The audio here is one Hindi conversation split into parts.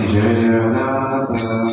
जय Radha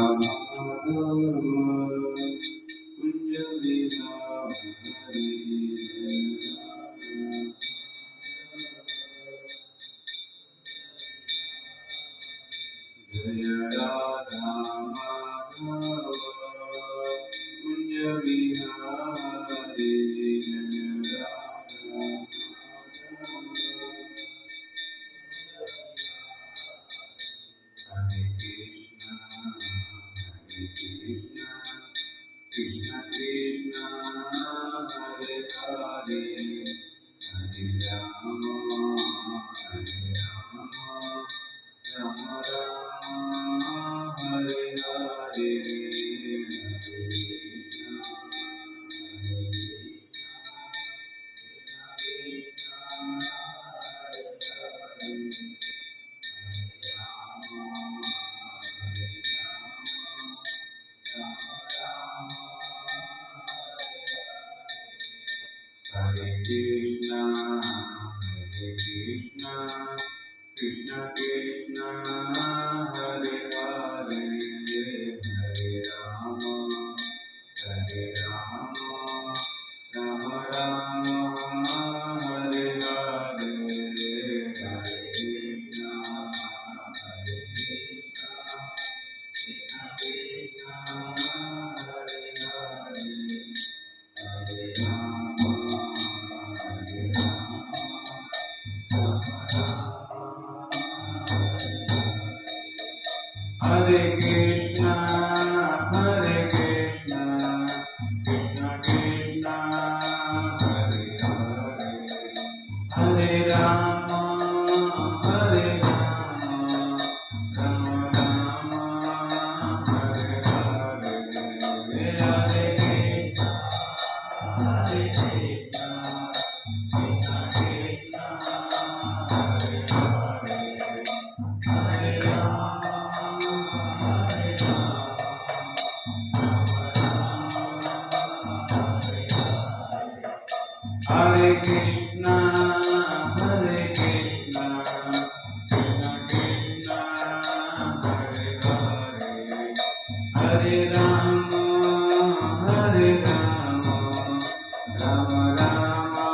Hare Krishna, Hare Krishna, Krishna Krishna, Hare Hare, Hare Rama, Hare Rama, Rama Rama, Hare Hare, Hare Krishna, Hare Krishna, Krishna Krishna, Hare Hare, Hare Rama. Hare Krishna, Hare Krishna, Krishna Krishna, Hare Hare, Hare Rama, Hare Rama, Rama Rama, Hare Hare, Hare Krishna, Hare Krishna, Krishna Krishna, Hare Hare, Hare Rama. Hare Krishna, Hare Krishna, Krishna Krishna, Hare Hare, Hare Rama, Hare Rama, Rama Rama,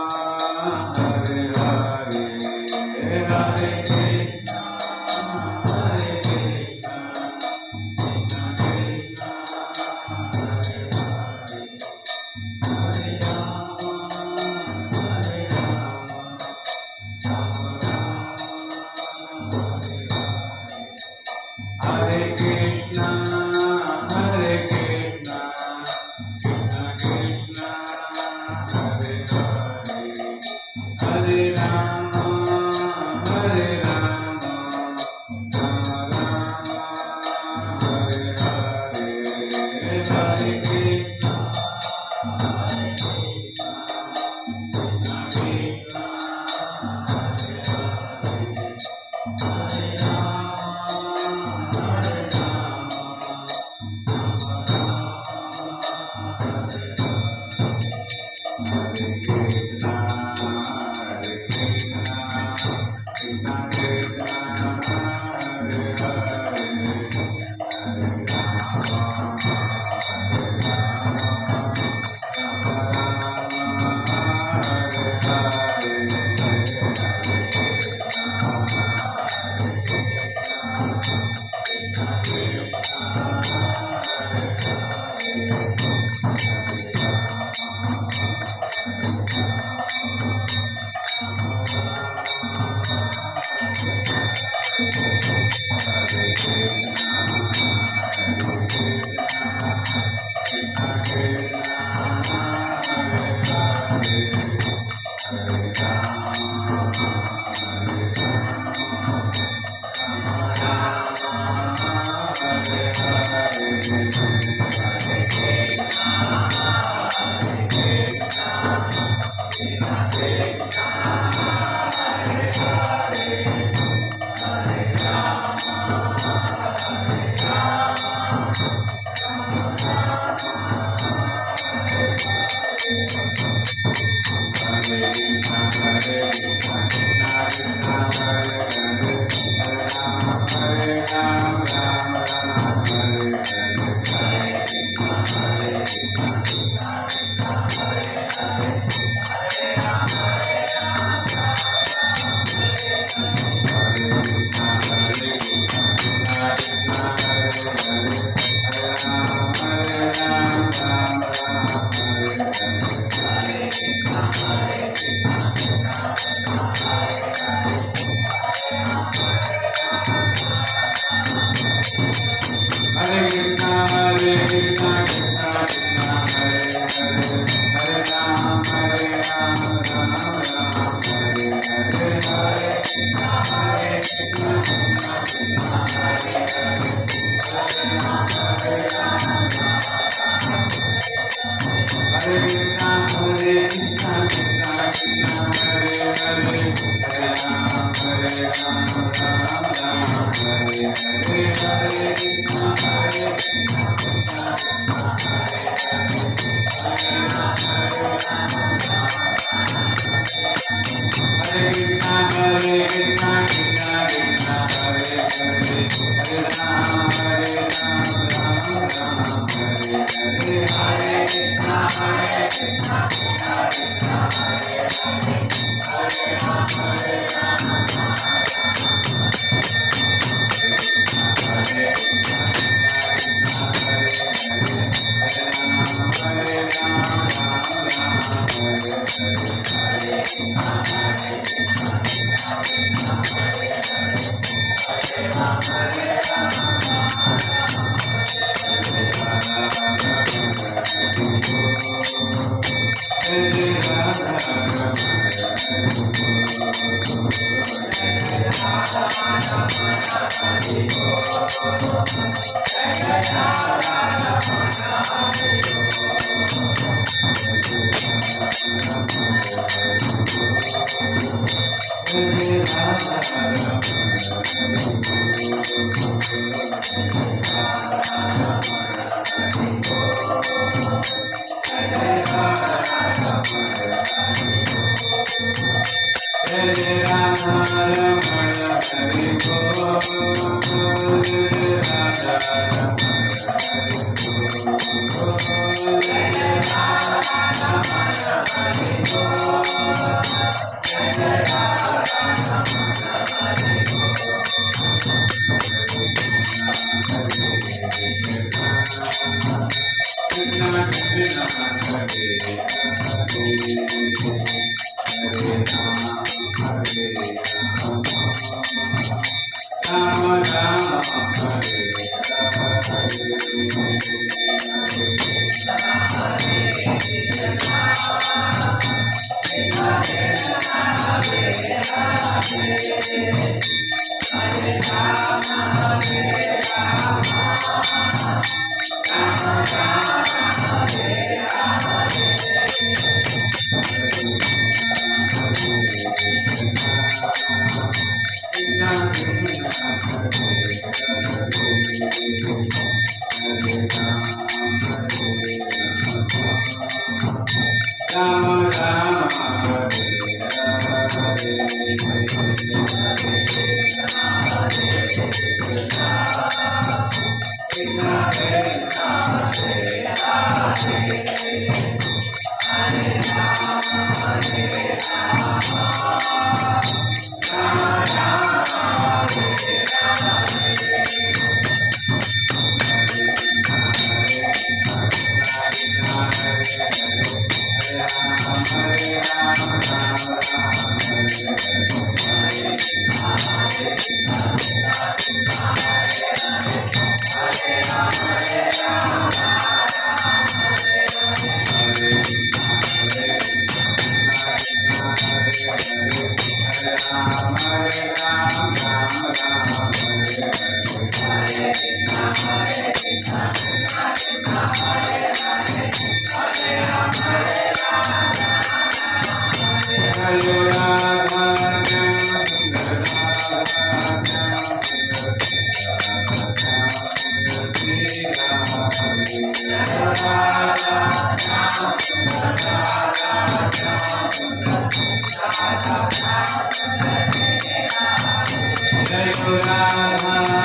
Hare Hare, Hare Krishna, Hare Krishna, Krishna Krishna, Hare Hare, Hare Rama. Hare Krishna, Hare Krishna, Krishna Krishna, Hare Jai Radha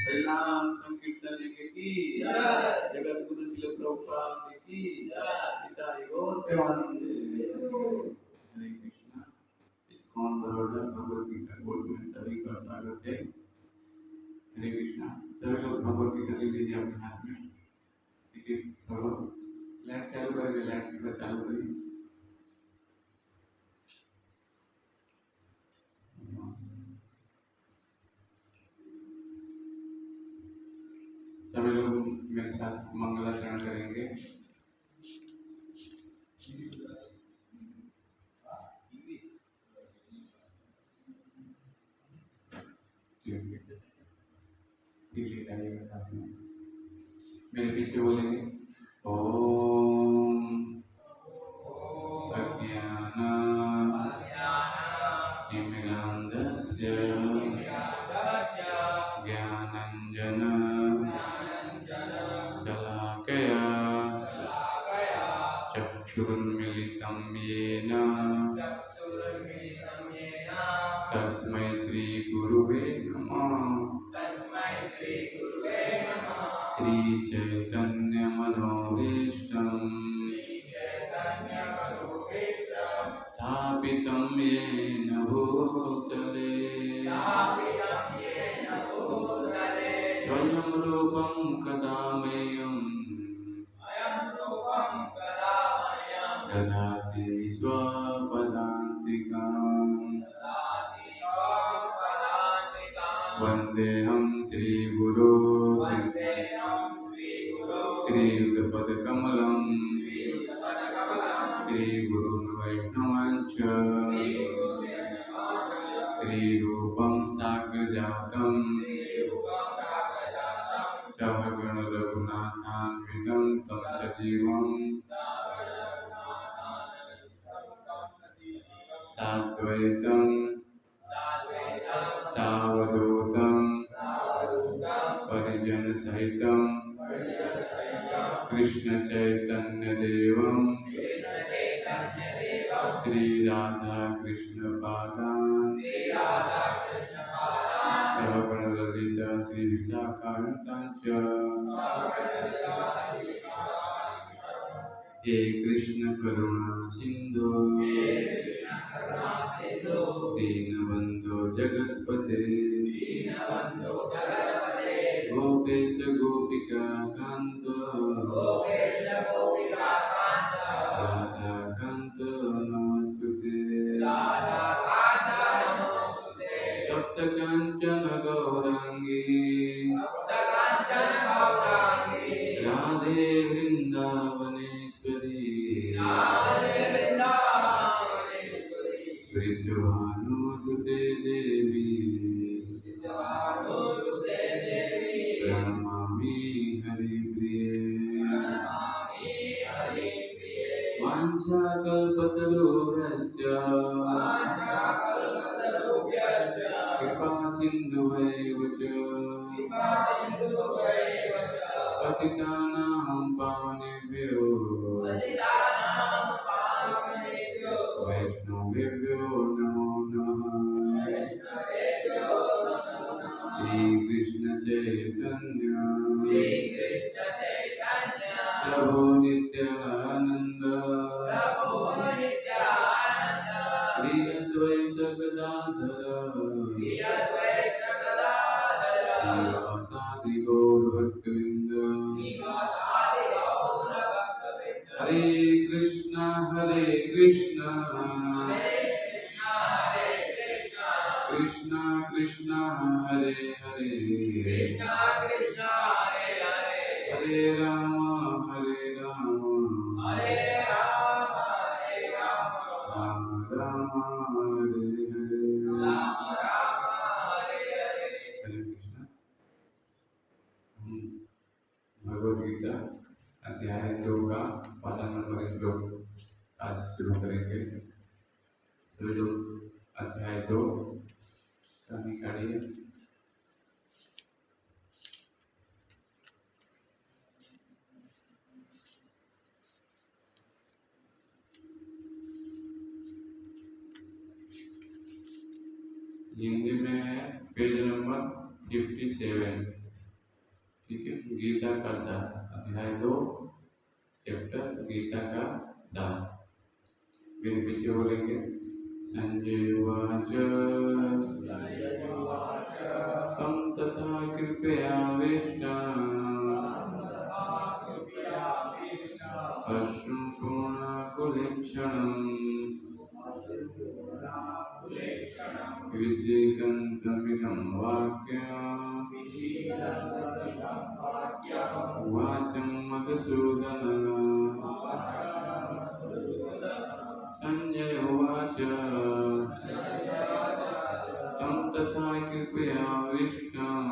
हरिनाम संकीर्तन की जगत गुरु श्रील प्रभुपाद की पिता गौर प्रेमानंद। हरे कृष्णा। इस्कॉन बड़ौदा भगवद गीता कोर्स में सभी का स्वागत है। हरे कृष्णा। सभी लोग भगवद गीता ले लीजिए अपने हाथ में। देखिए सब लाइट चालू करेंगे, लाइट पूरा चालू करिए। सभी लोग मेरे साथ मंगलाचरण करेंगे। मेरे पीछे बोलेंगे ओम अज्ञानतिमिरान्धस्य ज्ञानाञ्जन शलाकया चक्षुरुन्मीलितं येन तस्मै श्रीगुरुवे नमः। श्रीचैतन्यमनोभीष्टम् स्थापितं येन भूतले स्वयं रूपं कदा मह्यं ददाति स्वपदान्तिकाम्। वन्देऽहं श्रीगुरो श्रीयुतपदकमलं श्रीगुरुन् वैष्णवांश्च श्रीरूपं साग्रजातं सहगण रघुनाथान्वितं तं सजीवं साद्वैतं सावधूतं परिजनसहितं कृष्ण चैतन्य देवं श्री राधा कृष्ण पादान सहगण ललिता श्री विशाखान्वितांच हे कृष्ण करुणा सिंधु दीनबंधो जगत्पते गोपेश गोपिका कांत राधा कांत नमस्तुते सप्त कांचन गौरांगी राधे वृंदावनेश्वरी वृषभानुसुते देवी प्रणमामि हरिप्रिये वाञ्छाकल्पतरुभ्यश्च कृपा सिन्धुभ्यैव च पतितानां पावनेभ्यो वैष्णवेभ्यो नमो नमः। श्रीकृष्ण चैतन्य प्रभु नित्यानंद श्री अद्वैत गदाधर श्रीवासादि गौर भक्तवृंद हरे कृष्णा कृष्णा कृष्णा हरे हरे हरे राम राम राम हरे हरे। हरे कृष्णा। भगवद गीता अध्याय 2 का पाला नंबर श्लोक आज शुरू करेंगे। सभी लोग अध्याय 2 का निकालिए। हिंदी में है पेज नंबर 57। ठीक है, गीता का सार अध्याय 2 चैप्टर गीता का सार। मेरे पीछे बोलेंगे। संजय उवाच तं तथा कृपयावेष्टाम् अश्रुपूर्णाकुलेक्षणम् विषीदन्तमिदं वाक्यम् वाचं मधुसूदन। संजय उवाच तं तथा कृपयाविष्टम्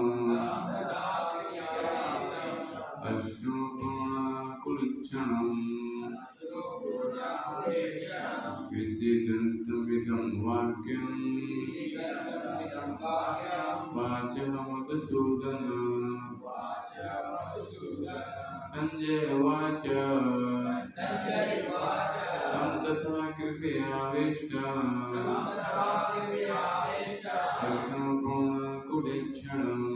अश्रुपूर्णाकुलेक्षणम् विषीदन्तमिदं वाक्यम् वाचं मधुसूदन। संजय उवाच तं तथा कृपयाविष्टम् अश्रुपूर्णाकुलेक्षणम्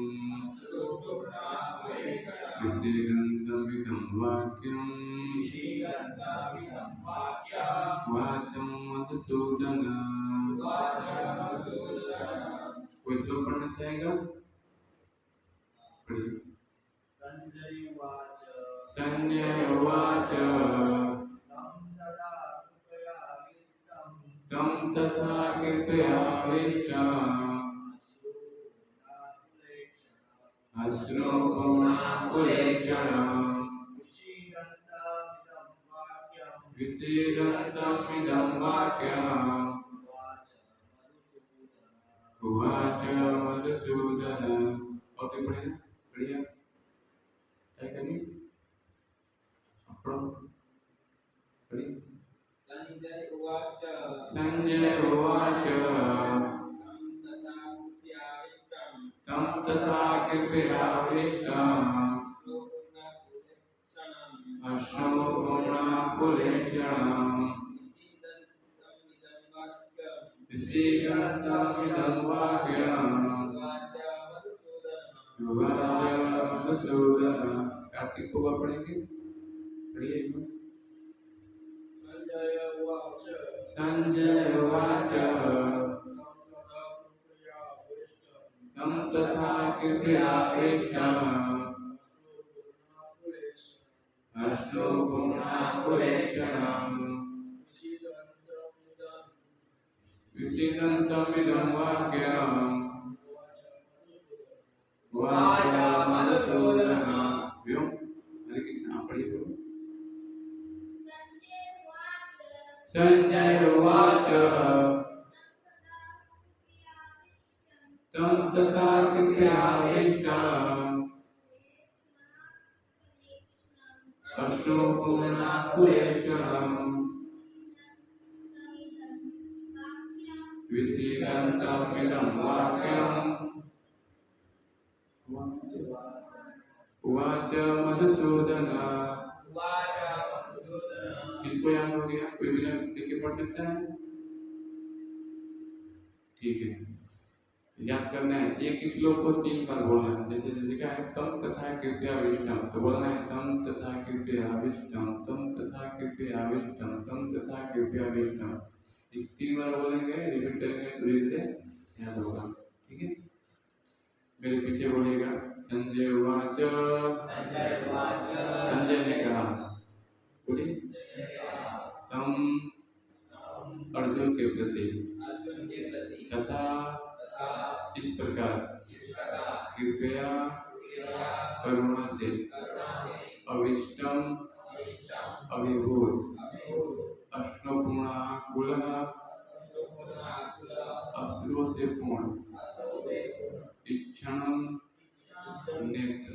विषीदन्तमिदं वाक्यम् वाचं मधुसूदन। कोई श्लोक पढ़ना चाहेगा? पढ़िए। संजय उवाच तं तथा कृपयाविष्टम् अश्रुपूर्णाकुलेक्षणम् विषीदन्तमिदं वाक्यम् उवाच मधुसूदन। ओके, बढ़िया क्या करिए संजय उवाच तं तथा कृपयाविष्टम् अश्रुपूर्णाकुलेक्षणम् विषीदन्तमिदं वाक्यम् उवाच मधुसूदनः। कार्तिक को पढ़ेंगे, पढ़िए एक बार। संजय उवाच तं तथा कृपयावेष्टम् अश्रुपूर्णाकुलेक्षणम् विषीदन्तमिदं वाक्यम् उवाच मधुसूदनः। व्योम हरे कृष्ण, आप पढ़िए बोलो। संजय उवाच तं तथा कृपयावेष्टम् अश्रुपूर्णाकुलेक्षणम् विषीदन्तमिदं वाक्यम् उवाच मधुसूदनः। किसको याद हो गया? कोई बिना देखे पढ़ सकता है? ठीक है, याद करना है। एक श्लोक को 3 बार बोलना है। जैसे लिखा है तम तथा कृपयाविष्टम, तो बोलना है तम तथा कृपयाविष्टम, तम तथा कृपयाविष्टम, तम तथा कृपयाविष्टम। 3 बार बोलेंगे, रिपीट करेंगे तो धीरे धीरे याद होगा। ठीक है, मेरे पीछे बोलेगा। संजय उवाच। संजय ने कहा, बोलिए। तम अर्जुन के प्रति तथा इस प्रकार कृपया करुणा से अविष्टम अभिभूत अश्रुपूर्णाकुलः अश्रुओं से पूर्ण इक्षणम नेत्र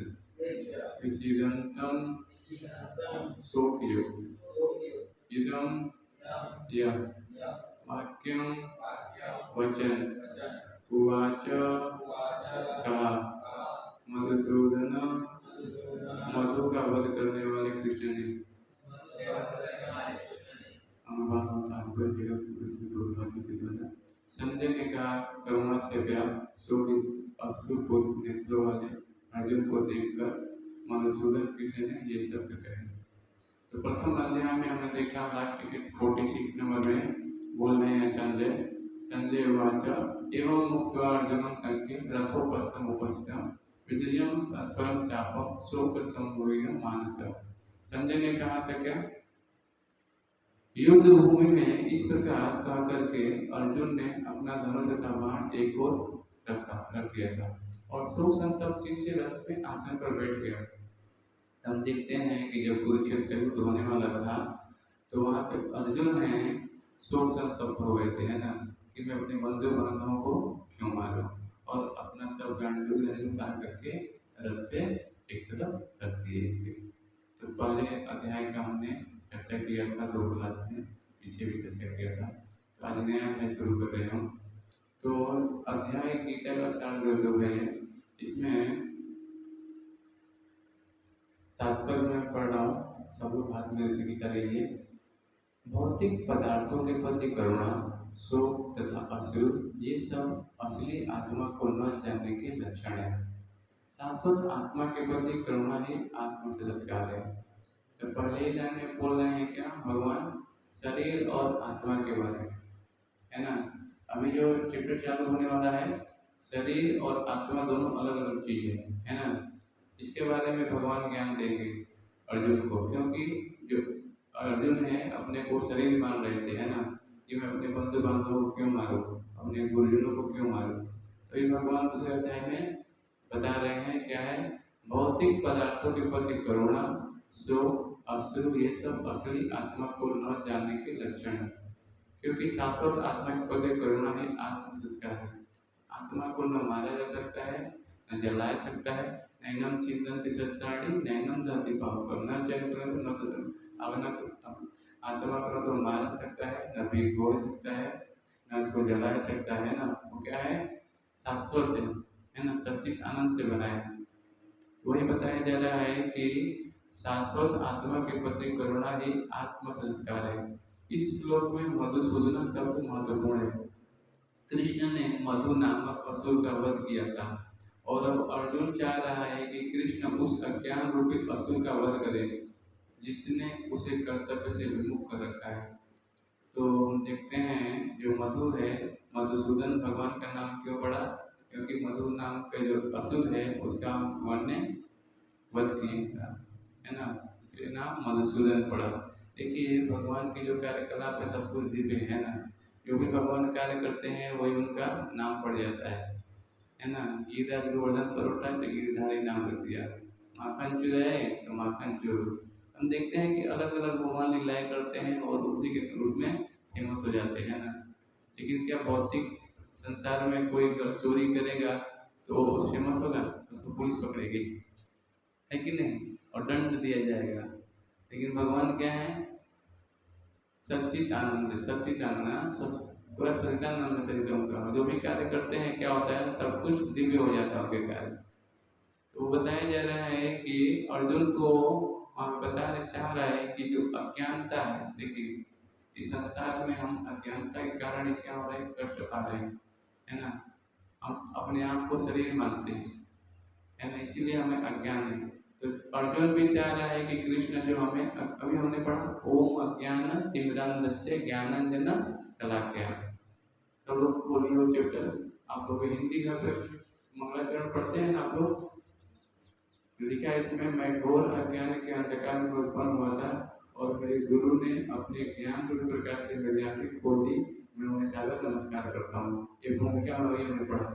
विषीदंतम शोकयुक्त इदम यह वाक्यम वचन उवाच कहा मधुसूदन। मधु का वध करने वाले कृष्ण ने संजय ने कहा, करुणा से व्याप्त शोभित अश्रुपूर्ण नेत्रों वाले अर्जुन को देखकर मधुसूदन कृष्ण ने ये शब्द कहे। तो प्रथम अध्याय में हमने देखा लास्ट टिकट 46 नंबर में बोल रहे हैं संजय। संजय उवाच एवं मुक्त्वा अर्जुनं संख्ये रथोपस्थम् उपस्थितं विजयं स्फरं चापं शोक संमूढ़ मानस। संजय ने कहा था क्या? युद्ध भूमि में इस प्रकार कह करके अर्जुन ने अपना धनुष तथा बाण एक ओर रख दिया था और शोक संतप्त चित्त से रथ में आसन पर बैठ गया। हम देखते हैं कि जब कुरुक्षेत्र का युद्ध होने वाला था तो वहाँ पे अर्जुन है शोक संतप्त हो गए थे, है ना, कि मैं अपने बंधु बांधवों को क्यों मारूं, और अपना सब गांडू उतार करके रथ पे एक तरफ रख दिए थे। तो पहले अध्याय का हमने चर्चा किया था 2 क्लास में, पीछे भी चर्चा किया था। तो आज नया अध्याय शुरू कर रहे हैं। तो अध्याय गीता का सार जो है इसमें तात्पर्य में पढ़ रहा हूँ, सब लोग हाथ में गीता लीजिए। भौतिक पदार्थों के प्रति करुणा, शोक तथा अश्रु ये सब असली आत्मा को न जानने के लक्षण है। शाश्वत आत्मा के प्रति करुणा ही आत्म साक्षात्कार है। तो पहले ही लाइन में बोल रहे हैं क्या? भगवान शरीर और आत्मा के बारे में, है ना। अभी जो चैप्टर चालू होने वाला है, शरीर और आत्मा दोनों अलग अलग चीजें है ना। इसके बारे में भगवान ज्ञान देंगे अर्जुन को, क्योंकि जो अर्जुन है अपने को शरीर मान रहे थे, है ना, कि मैं अपने बंधु बांधवों को क्यों मारूं, अपने गुरुजनों को क्यों मारूं। तो ये भगवान दूसरे अध्याय में बता रहे हैं क्या है? भौतिक पदार्थों के प्रति करुणा, शोक, अश्रु ये सब असली आत्मा को न जानने के लक्षण है। क्योंकि शाश्वत आत्मा के प्रति करुणा ही आत्म संस्कार है। आत्मा को न मारा जा सकता है, न जला सकता है। नैनम चिंतन्ति सत्तानि नैनम दहति पावकम्, न चैतन्यम न सतम। आत्मा को न तो मार सकता है, न भिगो सकता है, न उसको जला सकता है ना। वो क्या है? शाश्वत है ना, सच्चित आनंद से बना है। वही बताया जा रहा है कि शाश्वत आत्मा के प्रति करुणा ही आत्म संस्कार है। इस श्लोक में मधुसूदन शब्द महत्वपूर्ण है। कृष्ण ने मधु नामक असुर का वध किया था और अब अर्जुन चाह रहा है कि कृष्ण उस अज्ञान रूपी असुर का वध करे जिसने उसे कर्तव्य से विमुख कर रखा है। तो हम देखते हैं जो मधु है, मधुसूदन भगवान का नाम क्यों पड़ा? क्योंकि मधु नाम का जो असुर है उसका भगवान ने वध किया था, है ना, इसलिए नाम मधुसूदन पड़ा। देखिए भगवान के जो कार्यकलाप है सब कुछ दिव्य है ना, जो भी भगवान कार्य करते हैं वही उनका नाम पड़ जाता है ना। गिरिराज गोवर्धन पर उठा तो गिरिधारी नाम रख दिया, माखन चुराए तो माखन चोर। हम देखते हैं कि अलग अलग भगवान लीलाएं करते हैं और उसी के रूप में फेमस हो जाते हैं ना। लेकिन क्या भौतिक संसार में कोई अगर चोरी करेगा तो फेमस होगा? उसको पुलिस पकड़ेगी, है कि नहीं, और दंड दिया जाएगा। लेकिन भगवान क्या है? सच्चित आनंद, सच्चित आनंद, पूरा सच्चिदानंद शरीर उनका, जो भी कार्य करते हैं क्या होता है, सब कुछ दिव्य हो जाता है उनके कार्य। तो बताया जा रहा है कि अर्जुन को वहाँ बताना चाह रहा है कि जो अज्ञानता है, देखिए इस संसार में हम अज्ञानता के कारण क्या हो रहा है, कष्ट पा रहे हैं, है ना। हम अपने आप को शरीर मानते हैं, है ना, इसीलिए हमें अज्ञान है। तो अर्जुन भी चाह रहा है कि कृष्ण जो हमें अभी हमने पढ़ा, ओम अज्ञान तिमिरांधस्य ज्ञानांजन शलाकया। सब लोग बोलिए चैप्टर, आप लोग हिंदी का मंगलाचरण पढ़ते हैं ना आप लोग? लिखा है इसमें, मैं घोर अज्ञान के अंधकार में उत्पन्न हुआ था और मेरे गुरु ने अपने ज्ञान रूपी प्रकाश से मेरी आंखें खोल दी, मैं उन्हें सादर नमस्कार करता हूँ। ये भूमिका और हमने पढ़ा।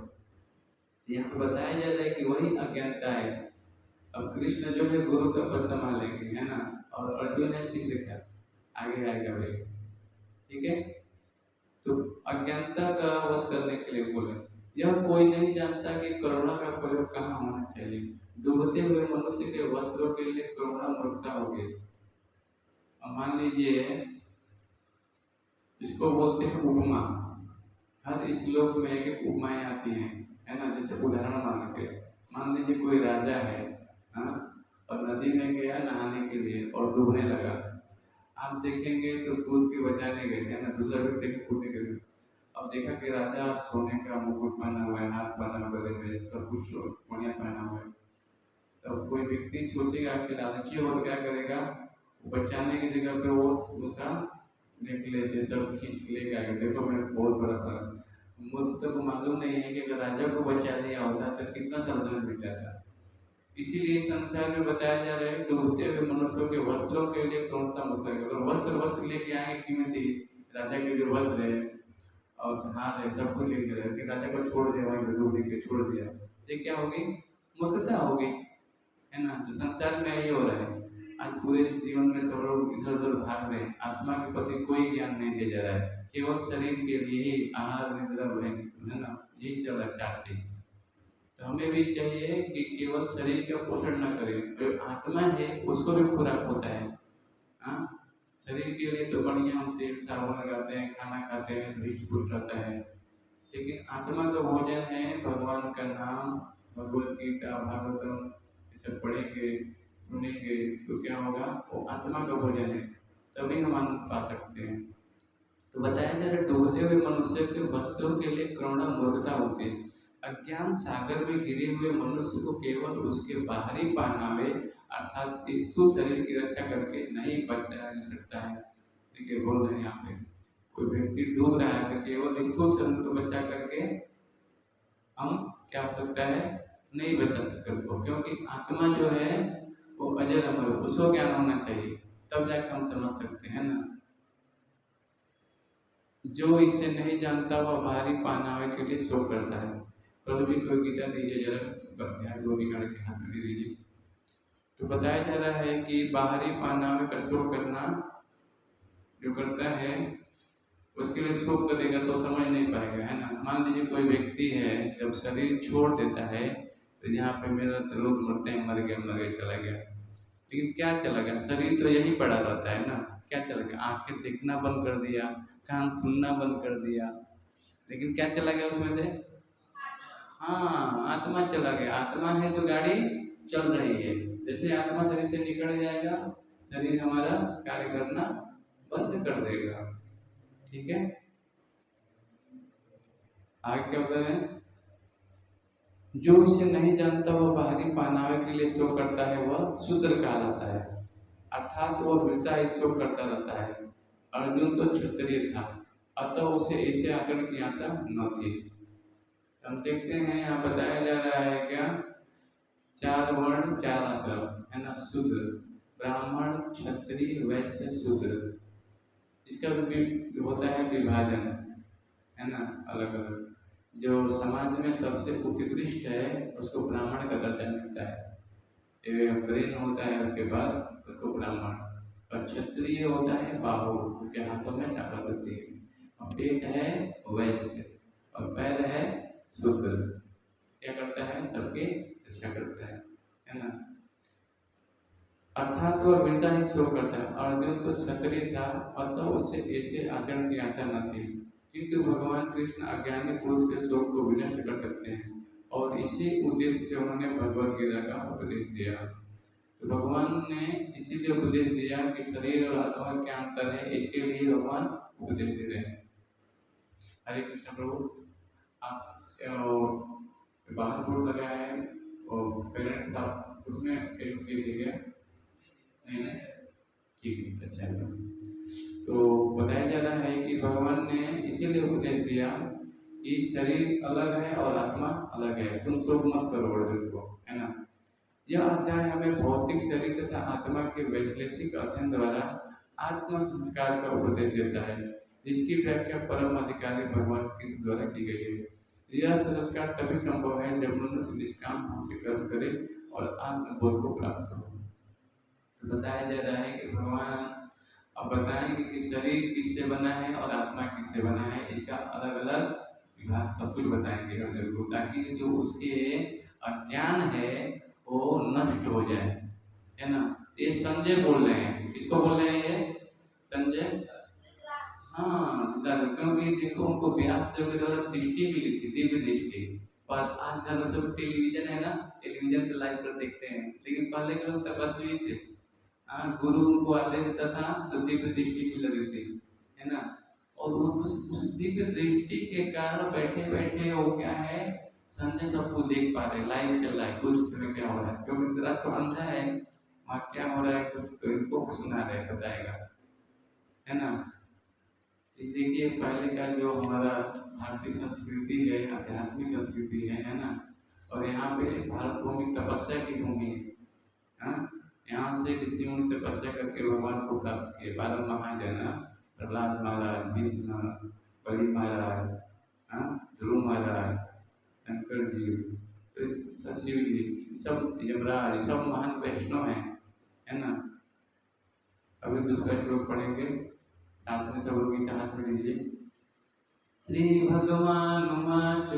यहाँ पे बताया जा रहा है कि वही अज्ञानता है। अब कृष्ण जो है गुरु का पद संभालेंगे, है ना, और अर्जुन है शिष्य का, आगे आएगा भाई, ठीक है। तो अज्ञानता का वध करने के लिए बोले, यह कोई नहीं जानता कि करुणा का प्रयोग कहाँ होना चाहिए। डूबते हुए मनुष्य के वस्त्रों के लिए करुणा मूर्खता होगी। अब मान लीजिए इसको बोलते हैं उपमा। हर श्लोक में एक एक उपमाएं आती हैं, है ना। जैसे उदाहरण मान लीजिए कोई राजा है, हाँ, और नदी में गया नहाने के लिए और डूबने लगा। आप देखेंगे तो कूद के बचाने गए, है ना, दूसरा व्यक्ति कूदने के लिए। अब देखा कि राजा सोने का मुकुट पहना हुआ है, हाथ पहना हुआ है, सब कुछ बढ़िया पहना हुआ है। तब कोई व्यक्ति सोचेगा कि लालची हो तो क्या करेगा, बचाने की जगह पे वो उसका नेकलेस ये सब खींच के लेके आएगा, देखो मैंने बहुत बड़ा फर्क। मुझे तो मालूम नहीं है कि अगर राजा को बचा लिया होता तो कितना सावधान मिल जाता। इसीलिए संसार में बताया जा रहा है, डूबते हुए मनुष्यों के वस्त्रों के लिए करुणता मत करेगा। अगर वस्त्र वस्त्र लेके आएंगे कीमती, राजा के जो वस्त्र है और हाथ है सब कुछ लेके गए, कि राजा को छोड़ दिया, वहीं डूब के छोड़ दिया, तो क्या होगी, मूर्खता होगी, है ना। तो संसार में यही हो रहा है। आज पूरे जीवन में सब लोग इधर उधर भाग रहे हैं, आत्मा के प्रति कोई ज्ञान नहीं दिया जा रहा है, केवल शरीर के लिए ही आहार निद्रा भय, है ना, यही चल रहा चाहते। तो हमें भी चाहिए कि केवल शरीर का पोषण न करें, जो आत्मा है उसको भी खुराक होता है। हाँ, शरीर के लिए तो बढ़िया हम तेल साबुन लगाते हैं, खाना खाते हैं तो हिट फुट रहता है, लेकिन आत्मा का भोजन है भगवान का नाम, भगवत गीता भागवतम ये सब पढ़ेंगे सुनेंगे तो क्या होगा, वो आत्मा का भोजन है, तभी हम आनंद पा सकते हैं। तो बताया जा रहा है, डूबते हुए मनुष्य के वस्त्रों के लिए करुणा मूर्खता होती है। अज्ञान सागर में गिरे हुए मनुष्य को केवल उसके बाहरी पहनावे अर्थात स्थूल शरीर की रक्षा करके नहीं बचाया जा सकता है। देखिए बोल रहे हैं यहाँ पे, कोई व्यक्ति डूब रहा है तो केवल स्थूल शरीर को बचा करके हम क्या हो सकता है, नहीं बचा सकते उसको, क्योंकि आत्मा जो है वो अजर अमर, उसको ज्ञान होना चाहिए, तब जाकर हम समझ सकते हैं ना। जो इसे नहीं जानता वह बाहरी पहनावे के लिए शोक करता है। प्रभु जी को गीता दीजिए जरा, दो निकाल के हाथ में दीजिए। तो बताया जा रहा है कि बाहरी पहनावे का शोक करना जो करता है उसके लिए शोक करेगा तो समझ नहीं पाएगा, है ना। मान लीजिए कोई व्यक्ति है जब शरीर छोड़ देता है तो यहाँ पे मेरा तो लोग मरते हैं, मर गया चला गया, लेकिन क्या चला गया, शरीर तो यही पड़ा रहता है ना, क्या चला गया, आंखें देखना बंद कर दिया, कान सुनना बंद कर दिया, लेकिन क्या चला गया उसमें से, हाँ आत्मा चला गया। आत्मा है तो गाड़ी चल रही है, जैसे आत्मा शरीर से निकल जाएगा शरीर हमारा कार्य करना बंद कर देगा, ठीक है। आगे क्या बता रहे हैं? जो इसे नहीं जानता वह बाहरी पहनावे के लिए शोक करता है, वह शूद्र कहलाता है, अर्थात वह वृथा ही शोक करता रहता है। अर्जुन तो क्षत्रिय था, अतः उसे ऐसे आचरण की आशा न थी। हम देखते हैं यहाँ बताया जा रहा है क्या, 4 वर्ण 4 आश्रम है ना, शूद्र, ब्राह्मण, क्षत्रिय, वैश्य, शूद्र। इसका भी होता है विभाजन, है ना, अलग अलग। जो समाज में सबसे उत्कृष्ट है उसको ब्राह्मण का दर्जा मिलता है, ब्रेन होता है उसके बाद उसको ब्राह्मण, और क्षत्रिय होता है बाहु, उसके हाथों में ताकत होती है, और पेट है वैश्य, और पैर है शूद्र। क्या करता है? सबकी रक्षा करता है ना। अर्थात वह वृथा ही शोक करता है। अर्जुन तो क्षत्रिय था, अतः उससे ऐसे आचरण की आशा न थी, किंतु भगवान कृष्ण अज्ञानी पुरुष के शोक को विनष्ट कर सकते हैं, और इसी उद्देश्य से उन्होंने भगवत गीता का उपदेश दिया। तो भगवान ने इसीलिए उपदेश दिया कि शरीर और आत्मा क्या अंतर है, इसके लिए भगवान उपदेश दे रहे हैं। हरे कृष्ण प्रभु। आप बाहर बोर्ड लगाया है और पेरेंट्स आप उसमें एडवोकेट है क्या? नहीं ना, ठीक है, अच्छा है। तो बताया जा रहा है कि भगवान ने इसीलिए उपदेश दिया कि शरीर अलग है और आत्मा अलग है, तुम शोक मत करो अर्जुन को, है ना। यह अध्याय हमें भौतिक शरीर तथा आत्मा के वैश्लेषिक अध्ययन द्वारा आत्म संस्कार का उपदेश देता है, जिसकी व्याख्या परम अधिकारी भगवान कृष्ण द्वारा की गई है। यह संस्कार तभी संभव है जब मनुष्य निष्काम भाव से कर्म करे और आत्मबोध को प्राप्त हो। तो बताया जा रहा है कि भगवान अब बताएंगे कि शरीर किससे बना है और आत्मा किससे बना है, इसका अलग अलग विभाग सब कुछ बताएंगे अर्जुन को, ताकि जो उसके अज्ञान है वो नष्ट हो जाए, है ना। ये संजय बोल रहे हैं, किसको बोल रहे हैं ये? संजय, हाँ, क्योंकि देखो उनको व्यास देव के द्वारा दृष्टि मिली थी, दिव्य दृष्टि। और आज कल में सब टेलीविजन है ना, टेलीविजन पे लाइव पर देखते हैं, लेकिन पहले के लोग तपस्वी थे। हाँ, गुरु उनको आदेश देता था तो दिव्य दृष्टि भी लगी थी, है ना। और वो तो उस दिव्य दृष्टि के कारण बैठे बैठे वो क्या है, संजय सब कुछ देख पा रहे, लाइव चल रहा है, कुछ तुम्हें क्या हो रहा है, क्योंकि तेरा तो अंधा है, वहाँ क्या हो रहा है कुछ तो इनको सुना रहे, बताएगा, है ना। ये देखिए पहले का जो हमारा भारतीय संस्कृति है, आध्यात्मिक संस्कृति है ना। और यहाँ पे भारत भूमि तपस्या की भूमि है, हाँ। यहाँ से ऋषि मुनि तपस्या करके भगवान को प्राप्त किए, 12 महाजन, प्रहलाद महाराज, भीष्म, बलि महाराज, हाँ, ध्रुव महाराज, शंकर जी, तो शिव जी, सब यमराज, सब महान वैष्णव हैं, है ना। अभी दूसरा श्लोक पढ़ेंगे, साथ में सब लोग गीता हाथ में लीजिए। श्री भगवान उवाच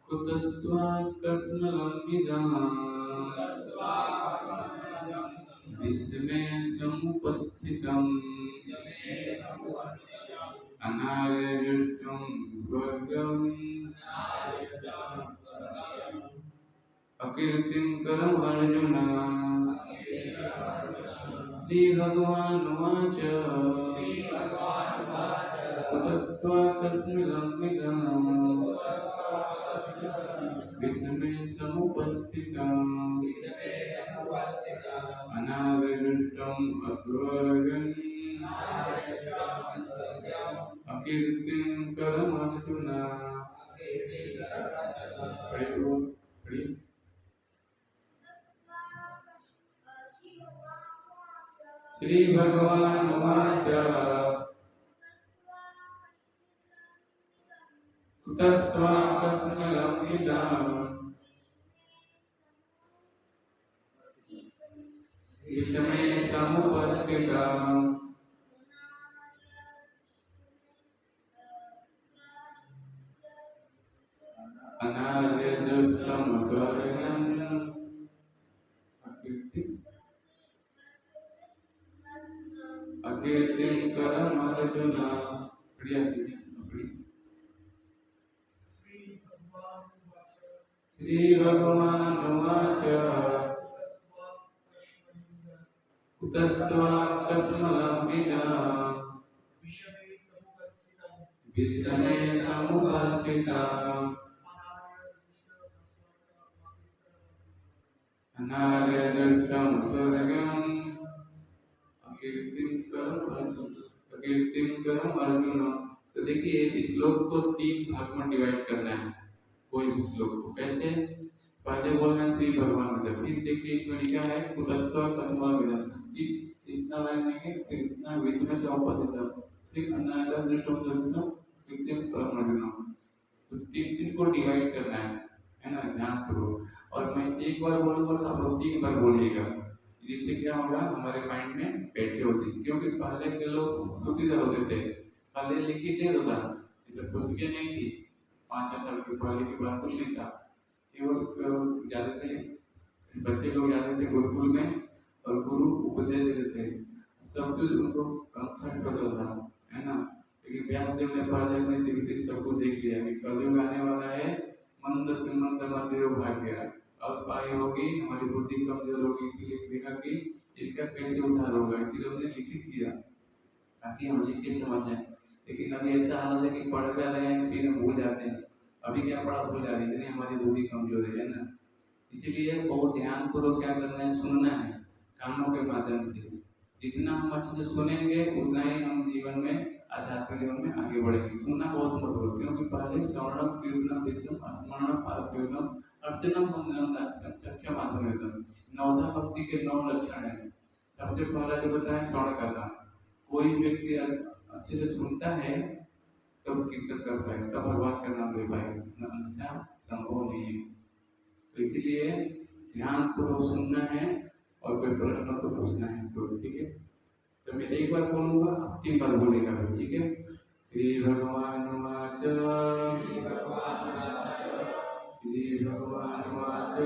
कुतस्त्वाकस्मलमिदं विस्मे समुपस्थितम् अनार्यजुष्टं स्वर्गम् अकीर्तिं करम् अर्जुन। श्री भगवान उवाच कुतस्त्वाकस्मलमिदं विस्मे समुपस्थितम् अनार्यजुष्टम् अस्वर्गम् अकीर्तिं करम् अर्जुन। श्री भगवान उवाच कुतस्त्वाकस्मलमिदं विस्मे समुपस्थितम् अनार्यजुष्टम् स्वर्गम् अकीर्तिं करम् अर्जुन। श्री भगवान उवाच कुतस्त्वाकस्मलमिदं विस्मय समुपस्थिता अनार्यदृष्टं स्वर्गम् अकीर्तिम कर्म अर्जुन। तो देखिए इस श्लोक को तीन भाग में डिवाइड करना है। कोई भी श्लोक को कैसे पहले बोलना है श्री भगवान से, फिर देखिए इसमें लिखा है कुतस्त्व कस्मा विदम, इतना लाइन लेंगे, फिर इतना विषय से ऑपोजिट है, फिर अनागत दृष्टम दर्शनम कृत्रिम कर्म अर्जुन। तो तीन तीन को डिवाइड करना है ना, ध्यान करो। और मैं एक बार बोलूंगा तो आप लोग तीन बार बोलिएगा, जिससे क्या होगा हमारे माइंड में बैठे हो चीज। क्योंकि पहले के लोग श्रुतिधर होते थे, पहले लिखित नहीं होता, जैसे पुस्तकें नहीं थी, 5,000 साल के पहले की बात कुछ नहीं था, केवल जाते थे बच्चे लोग जाते थे गुरुकुल में और गुरु उपदेश देते थे, सब कुछ उनको कंफर्ट होता था, है ना। लेकिन व्यासदेव ने पहले अपने दिव्य सबको देख लिया कि कलयुग आने वाला है, मंद से मंद मध्य भाग्य, अब पाई होगी, हमारी बुद्धि कमजोर होगी, इसलिए देखा कि इनका कैसे उद्धार होगा, इसलिए हमने लिखित किया ताकि हम लिख के समझ जाए। लेकिन अभी ऐसा हालत है कि पढ़ रहे हैं फिर हम भूल जाते हैं, अभी क्या पढ़ा भूल जा रही है, हमारी बुद्धि कमजोर है ना। इसीलिए बहुत ध्यान पूर्वक क्या करना है, सुनना है कानों के माध्यम से। जितना हम अच्छे से सुनेंगे उतना ही हम जीवन में आध्यात्मिक जीवन में आगे बढ़ेंगे। सुनना बहुत महत्वपूर्ण, क्योंकि पहले श्रवणम कीर्तनम विष्णु स्मरणम पारसेवनम अर्चनम मंगलम सख्यम आत्मवेदम, नवधा भक्ति के 9 लक्षण है। सबसे पहला जो बताया श्रवण करना, कोई व्यक्ति अच्छे से सुनता है तब कीर्तन कर पाए, तब भगवान का नाम ले पाए, अन्यथा संभव नहीं है। तो इसीलिए ध्यान पूर्वक सुनना है और कोई प्रश्न तो पूछना है तो ठीक है। तो मैं एक बार बोलूंगा, आप 3 बार बोलेगा, ठीक है। श्री भगवान वाच श्री भगवान वाच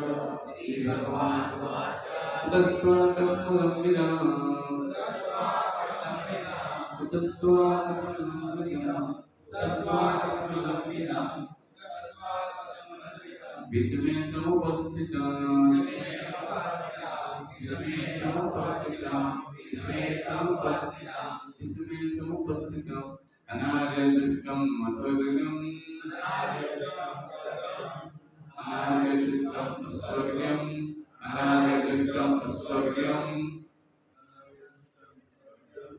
श्री भगवान वाच कुतस्त्वा कस्मलम्बिदम् कुतस्त्वा कस्मलम्बिदम् विषमे समुपस्थितम् इसमें समुपस्थितम् अनार्यदृष्टम् अस्वर्गम् अनार्यदृष्टम् अस्वर्गम् अनार्यदृष्टम् अस्वर्गम्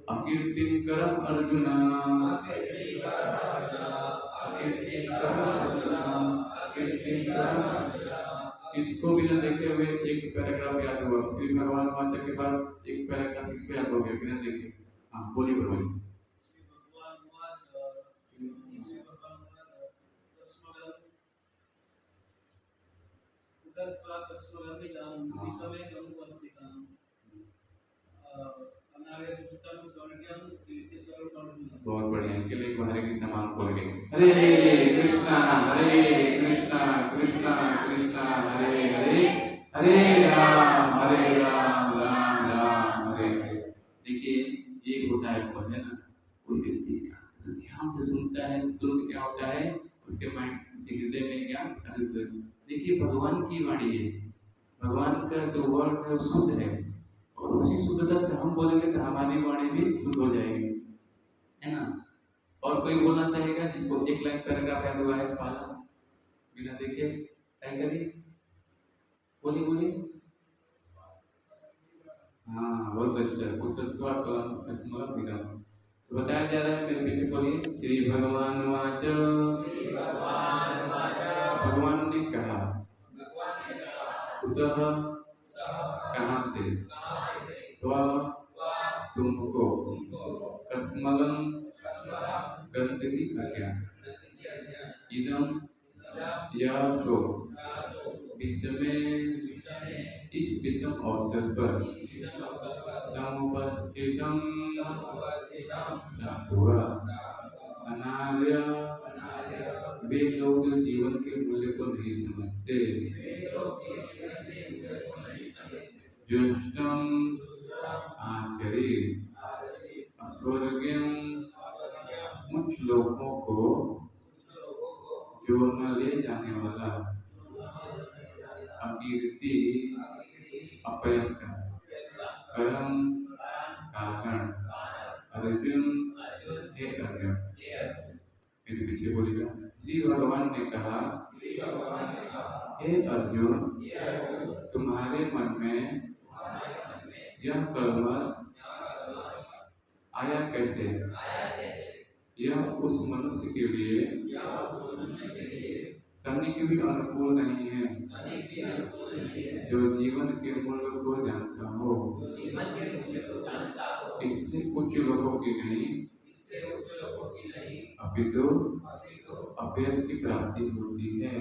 अकीर्तिं करम अर्जुन अकीर्तिं करम अर्जुन अकीर्तिं करम अर्जुन। किसको बिना देखे हुए एक पैराग्राफ याद हुआ, श्री भगवान वाचा के बाद एक पैराग्राफ किसको याद हो गया बिना देखे? हाँ बोलिए बोलिए। बहुत बढ़िया, इनके लिए हरे कृष्ण नाम बोल गए, हरे कृष्णा कृष्णा कृष्णा हरे हरे, हरे राम राम राम हरे हरे। देखिए ये होता है बहुत, है ना। कोई व्यक्ति ध्यान से सुनता है तुरंत क्या होता है, उसके माइंड हृदय में ज्ञान। देखिए भगवान की वाणी है, भगवान का जो वर्ड है वो शुद्ध है, और उसी शुद्धता से हम बोलेंगे तो हमारी वाणी भी शुद्ध हो जाएगी, है ना। और कोई बोलना चाहेगा जिसको एक लाइन पैराग्राफ याद हुआ है पहला बिना देखे, क्या करिए, बोलिए बोलिए। हाँ बहुत अच्छा, पुस्तक कस्मल विदम। तो बताया जा रहा है, मेरे पीछे बोलिए, श्री भगवान वाच भगवान ने कहा, कुतः कहाँ से, त्वा तुमको, कस्मलम गंदगी अज्ञान, इदम यह सो, विषमे इस विषम अवसर पर समुपस्थितम लब्ध्वा अनार्य, वे लोग जो जीवन के मूल्य को नहीं समझते, जुष्टम आचरित अस्वर्गम, उच्च लोगों को जो न ले जाने वाला, अकीर्ति अपयश का कर्म कारण, अर्जुन हे अर्जुन, पीछे बोलेगा। श्री भगवान ने कहा, हे अर्जुन, तुम्हारे मन में यह कलमश आया कैसे? यह उस मनुष्य के लिए तनिक भी अनुकूल नहीं है जो जीवन के मूल्य को जानता हो। इससे उच्च लोगों की नहीं अपितु अभ्यास की प्राप्ति होती है।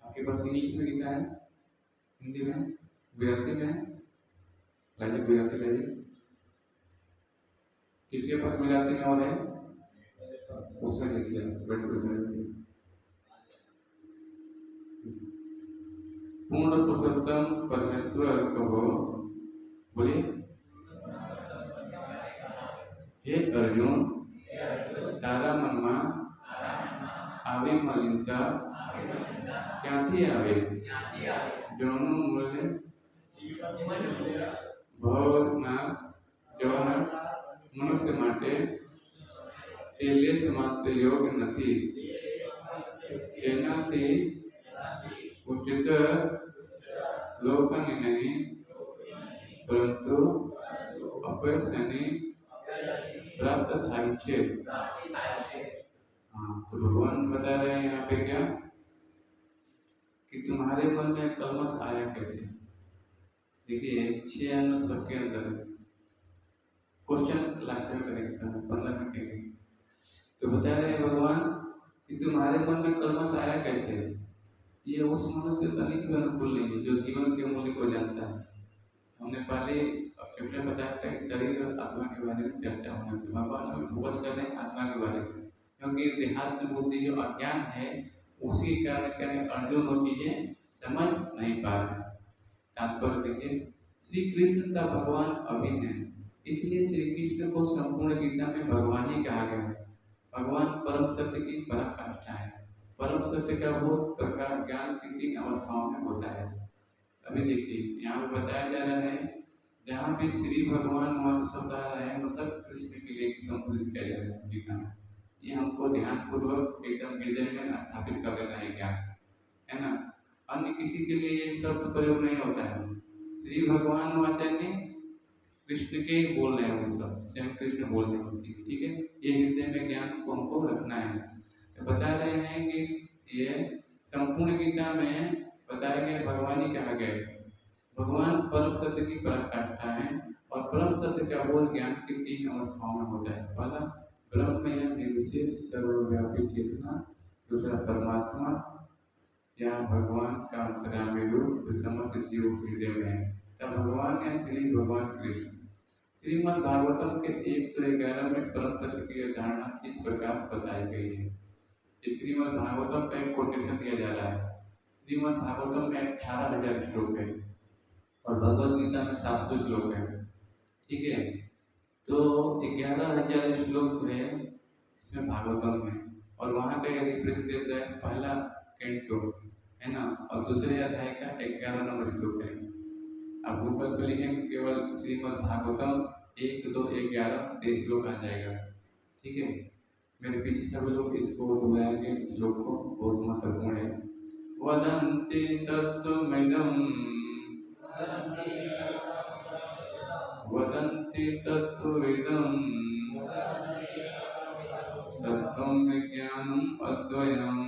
आपके पास इंग्लिश में लिखा है, हिंदी में, गुजराती में? लाइए गुजराती लाइए। किसके पास गुजराती में और है? उसमें लिखिए, बट उसमें लिखिए। पूर्ण पुरुषोत्तम परमेश्वर कहो, बोलिए। हे अर्जुन, तारा मनमा आवे मलिनता क्यांथी आवे? जोनु मूल्य भवना जोना मनुष्य माटे तेले समाप्त योग नथी। तेनाथी उचित लोकनि नहीं परंतु अपयशनि प्राप्त थाई छे। हाँ, तो भगवान बता रहे हैं यहाँ पे क्या कि तुम्हारे मन में कलमश आया कैसे? देखिए 6 अन्न सबके अंदर क्वेश्चन लगते हैं, करेंगे सर 15 मिनट के। तो बता रहे हैं भगवान कि तुम्हारे मन में कलमश आया कैसे? ये उस मनुष्य तनिक भी अनुकूल नहीं है जो जीवन के मूल्य को जानता है। हमने पहले चैप्टर में बताया था कि शरीर और आत्मा के बारे में चर्चा होने तो भगवान हमें फोकस कर रहे हैं आत्मा के बारे में, क्योंकि देहात्म बुद्धि जो अज्ञान है उसी कारण क्या है अर्जुन वो चीजें समझ नहीं पा रहे। तात्पर्य देखिए, श्री कृष्ण का भगवान अभिन्न है, इसलिए श्री कृष्ण को संपूर्ण गीता में भगवान ही कहा गया है। भगवान परम सत्य की पराकाष्ठा है। परम सत्य का बोध प्रकार ज्ञान की 3 अवस्थाओं में होता है। अभी देखिए यहाँ पे बताया जा रहा है, जहाँ पे श्री भगवान वहाँ शब्द आ रहा है मतलब कृष्ण के लिए संबोधित किया जा रहा है गीता में। ये हमको ध्यान पूर्वक एकदम हृदय में स्थापित कर लेना है ज्ञान, है ना। अन्य किसी के लिए ये शब्द प्रयोग नहीं होता है। श्री भगवान वाचन कृष्ण के बोल रहे हैं, वो सब स्वयं कृष्ण बोल रहे हैं, ठीक है। ये हृदय में ज्ञान को हमको रखना है। तो बता रहे हैं कि ये संपूर्ण गीता में बताया गया भगवान ही कहा गया। भगवान परम सत्य की पराकाष्ठा है और परम सत्य का बोध ज्ञान की 3 अवस्थाओं में होता है। पहला ब्रह्म या निर्विशेष सर्वव्यापी चेतना, दूसरा परमात्मा या भगवान का अंतर्यामी रूप जो समस्त जीवों के हृदय में है, तब भगवान या श्री भगवान कृष्ण। श्रीमद् भागवतम के 1-11 में परम सत्य की धारणा इस प्रकार बताई गई है। श्रीमद् भागवतम का एक कोटेशन दिया जा रहा है। श्रीमद् भागवतम में 18,000 श्लोक है और भगवद गीता में 700 श्लोक है, ठीक है। तो 11,000 श्लोक है इसमें भागवतम में, और वहाँ का यदि देता है पहला कैंटो है ना, और दूसरे अध्याय का 11 नंबर श्लोक है। आप गूगल पे लिखेंगे केवल श्रीमद् भागवतम 1, 2, 11 23 श्लोक आ जाएगा, ठीक है। मेरे पीछे सभी लोग इसको दोहराएंगे, श्लोक को बहुत महत्वपूर्ण है। वदन्ति तत्त्वमिदं वदन्ति तत्त्वमिदं तत्त्वं विज्ञानम् अद्वयम्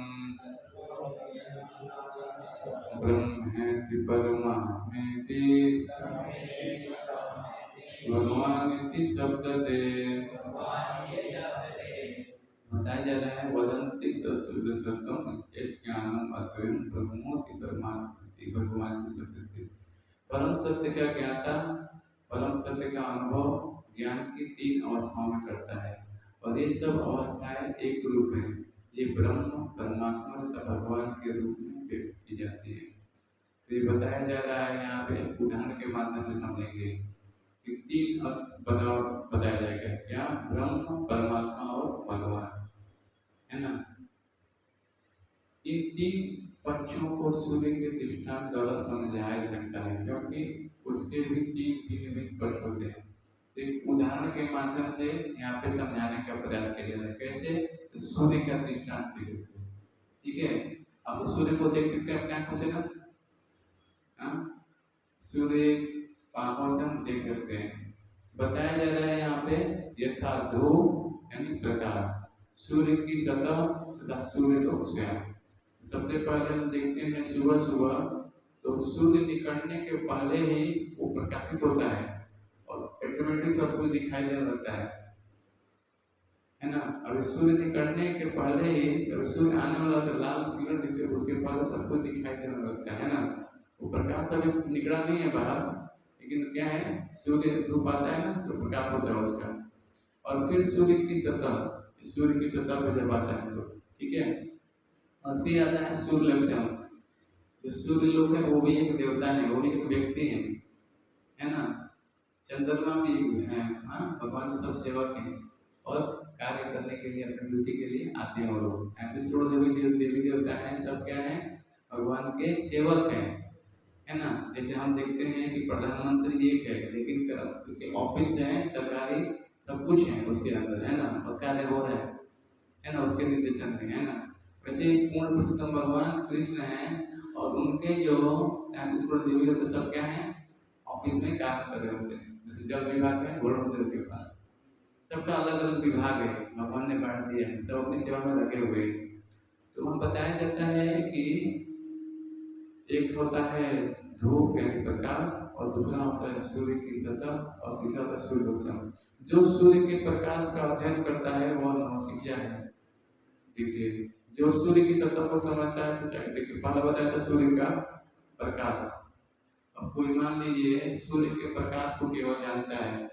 ब्रह्मेति परमात्मेति भगवानिति शब्दते। बताया जा रहा है वदन्ति तत्त्वं ज्ञानम् अद्वयम् ब्रह्मोति परमात्मेति भगवानिति शब्दते। परम सत्य का ज्ञाता परम सत्य का अनुभव ज्ञान की 3 अवस्थाओं में करता है, और ये सब अवस्थाएं एक रूप है। ये ब्रह्म परमात्मा तथा भगवान के रूप में व्यक्त की जाती है। तो ये बताया जा रहा है यहाँ पे उदाहरण के माध्यम से समझेंगे कि 3 बताया जाएगा, क्या? ब्रह्म, परमात्मा और भगवान, है ना। इन 3 पक्षों को सूर्य के दृष्टांत द्वारा समझाया जा सकता है, क्योंकि उसके भी 3 भिन्न भिन्न पक्ष होते हैं। तो एक उदाहरण के माध्यम से यहाँ पे समझाने का प्रयास किया जा रहा है। कैसे? तो सूर्य का दृष्टांत दे देते हैं। ठीक है, आप सूर्य को देख सकते हैं अपने आंखों से ना? हाँ, सूर्य आंखों से हम देख सकते हैं। बताया जा रहा है यहाँ पे यथा ध्रुव यानी प्रकाश, सूर्य की सतह तथा सूर्य लोक स्वयं। सबसे पहले हम देखते हैं सुबह सुबह, तो सूर्य निकलने के पहले ही वो प्रकाशित होता है और ऑटोमेटिक सब कुछ दिखाई देने लगता है ना? अभी सूर्य निकलने के पहले ही, अभी सूर्य आने वाला तो लाल कलर दिखे, उसके पहले सब कुछ दिखाई देने लगता है ना? वो प्रकाश अभी निकला नहीं है बाहर, लेकिन क्या है, सूर्य धूप आता है ना तो प्रकाश होता है उसका। और फिर सूर्य की सतह पर जब आता है तो ठीक है, और फिर आता है सूर्य लक्षण। जो सूर्य लोग है वो भी एक देवता है, वो भी एक व्यक्ति है ना? चंद्रमा भी है, हाँ, भगवान के सब सेवक हैं और कार्य करने के लिए, अपनी ड्यूटी के लिए आते हैं वो लोग। 33 करोड़ देवी देवता है, सब क्या है, भगवान के सेवक हैं, है ना? जैसे हम देखते हैं कि प्रधानमंत्री एक है, लेकिन उसके ऑफिस है सरकारी, सब कुछ है उसके अंदर, है ना? और कार्य हो रहा है ना, उसके निर्देशन में, है ना? वैसे पूर्ण पुरुषोत्तम भगवान कृष्ण है और उनके जो 33 करोड़ देवी देवता सब क्या है, ऑफिस में काम कर रहे होते हैं। जैसे जल विभाग है वरुण देव के पास, सबका अलग अलग विभाग है, भगवान ने बांट दिया है, सब अपनी सेवा में लगे हुए हैं। तो हम बताया जाता है कि एक होता है धूप यानी प्रकाश, और दूसरा होता है सूर्य की सतह, और तीसरा होता है सूर्य लोक। जो सूर्य के प्रकाश का अध्ययन करता है वह नौसिखिया है। देखिए, जो सूर्य की सतह को समझता है, देखिए पहला बताया था सूर्य का प्रकाश। अब कोई मान लीजिए सूर्य के प्रकाश को केवल जानता है,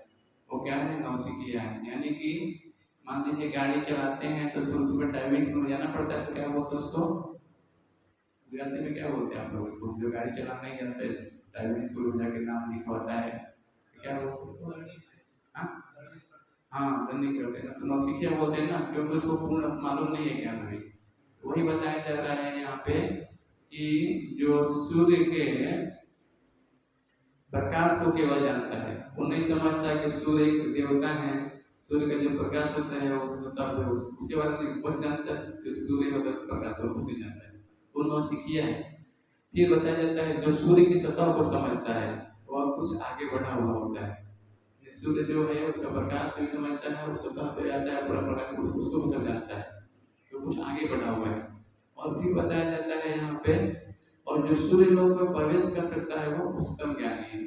वो क्या है, नौसिखिया है। यानी कि मान लीजिए गाड़ी चलाते हैं तो सुबह ड्राइविंग में जाना पड़ता है, तो क्या बोलते हैं उसको, गुजराती में क्या बोलते हैं आप लोग उसको, जो गाड़ी चलाना नहीं जानता है, ड्राइविंग स्कूल में जाके नाम लिखा होता है, तो क्या बोलते हैं? हाँ, रनिंग करते हैं ना, तो नौसिखिया बोलते हैं ना, क्योंकि उसको पूर्ण मालूम नहीं है क्या नहीं। तो वही बताया जा रहा है यहाँ पे कि जो सूर्य के प्रकाश को केवल जानता है, वो नहीं समझता कि सूर्य एक देवता है, सूर्य का जो प्रकाश होता है वो उसके बारे में बस जानता है कि सूर्य होता है प्रकाश, और कुछ नहीं जानता है, वो नौसिखिया है। फिर बताया जाता है जो सूर्य की सतह को समझता है वह कुछ आगे बढ़ा हुआ होता है। सूर्य जो है उसका प्रकाश भी समझता है, उस सतह पे आता है पूरा प्रकाश, उसको भी सब जानता है, तो कुछ आगे बढ़ा हुआ है। और फिर बताया जाता है यहाँ पे, और जो सूर्य लोक में प्रवेश कर सकता है वो उच्चतम ज्ञानी है।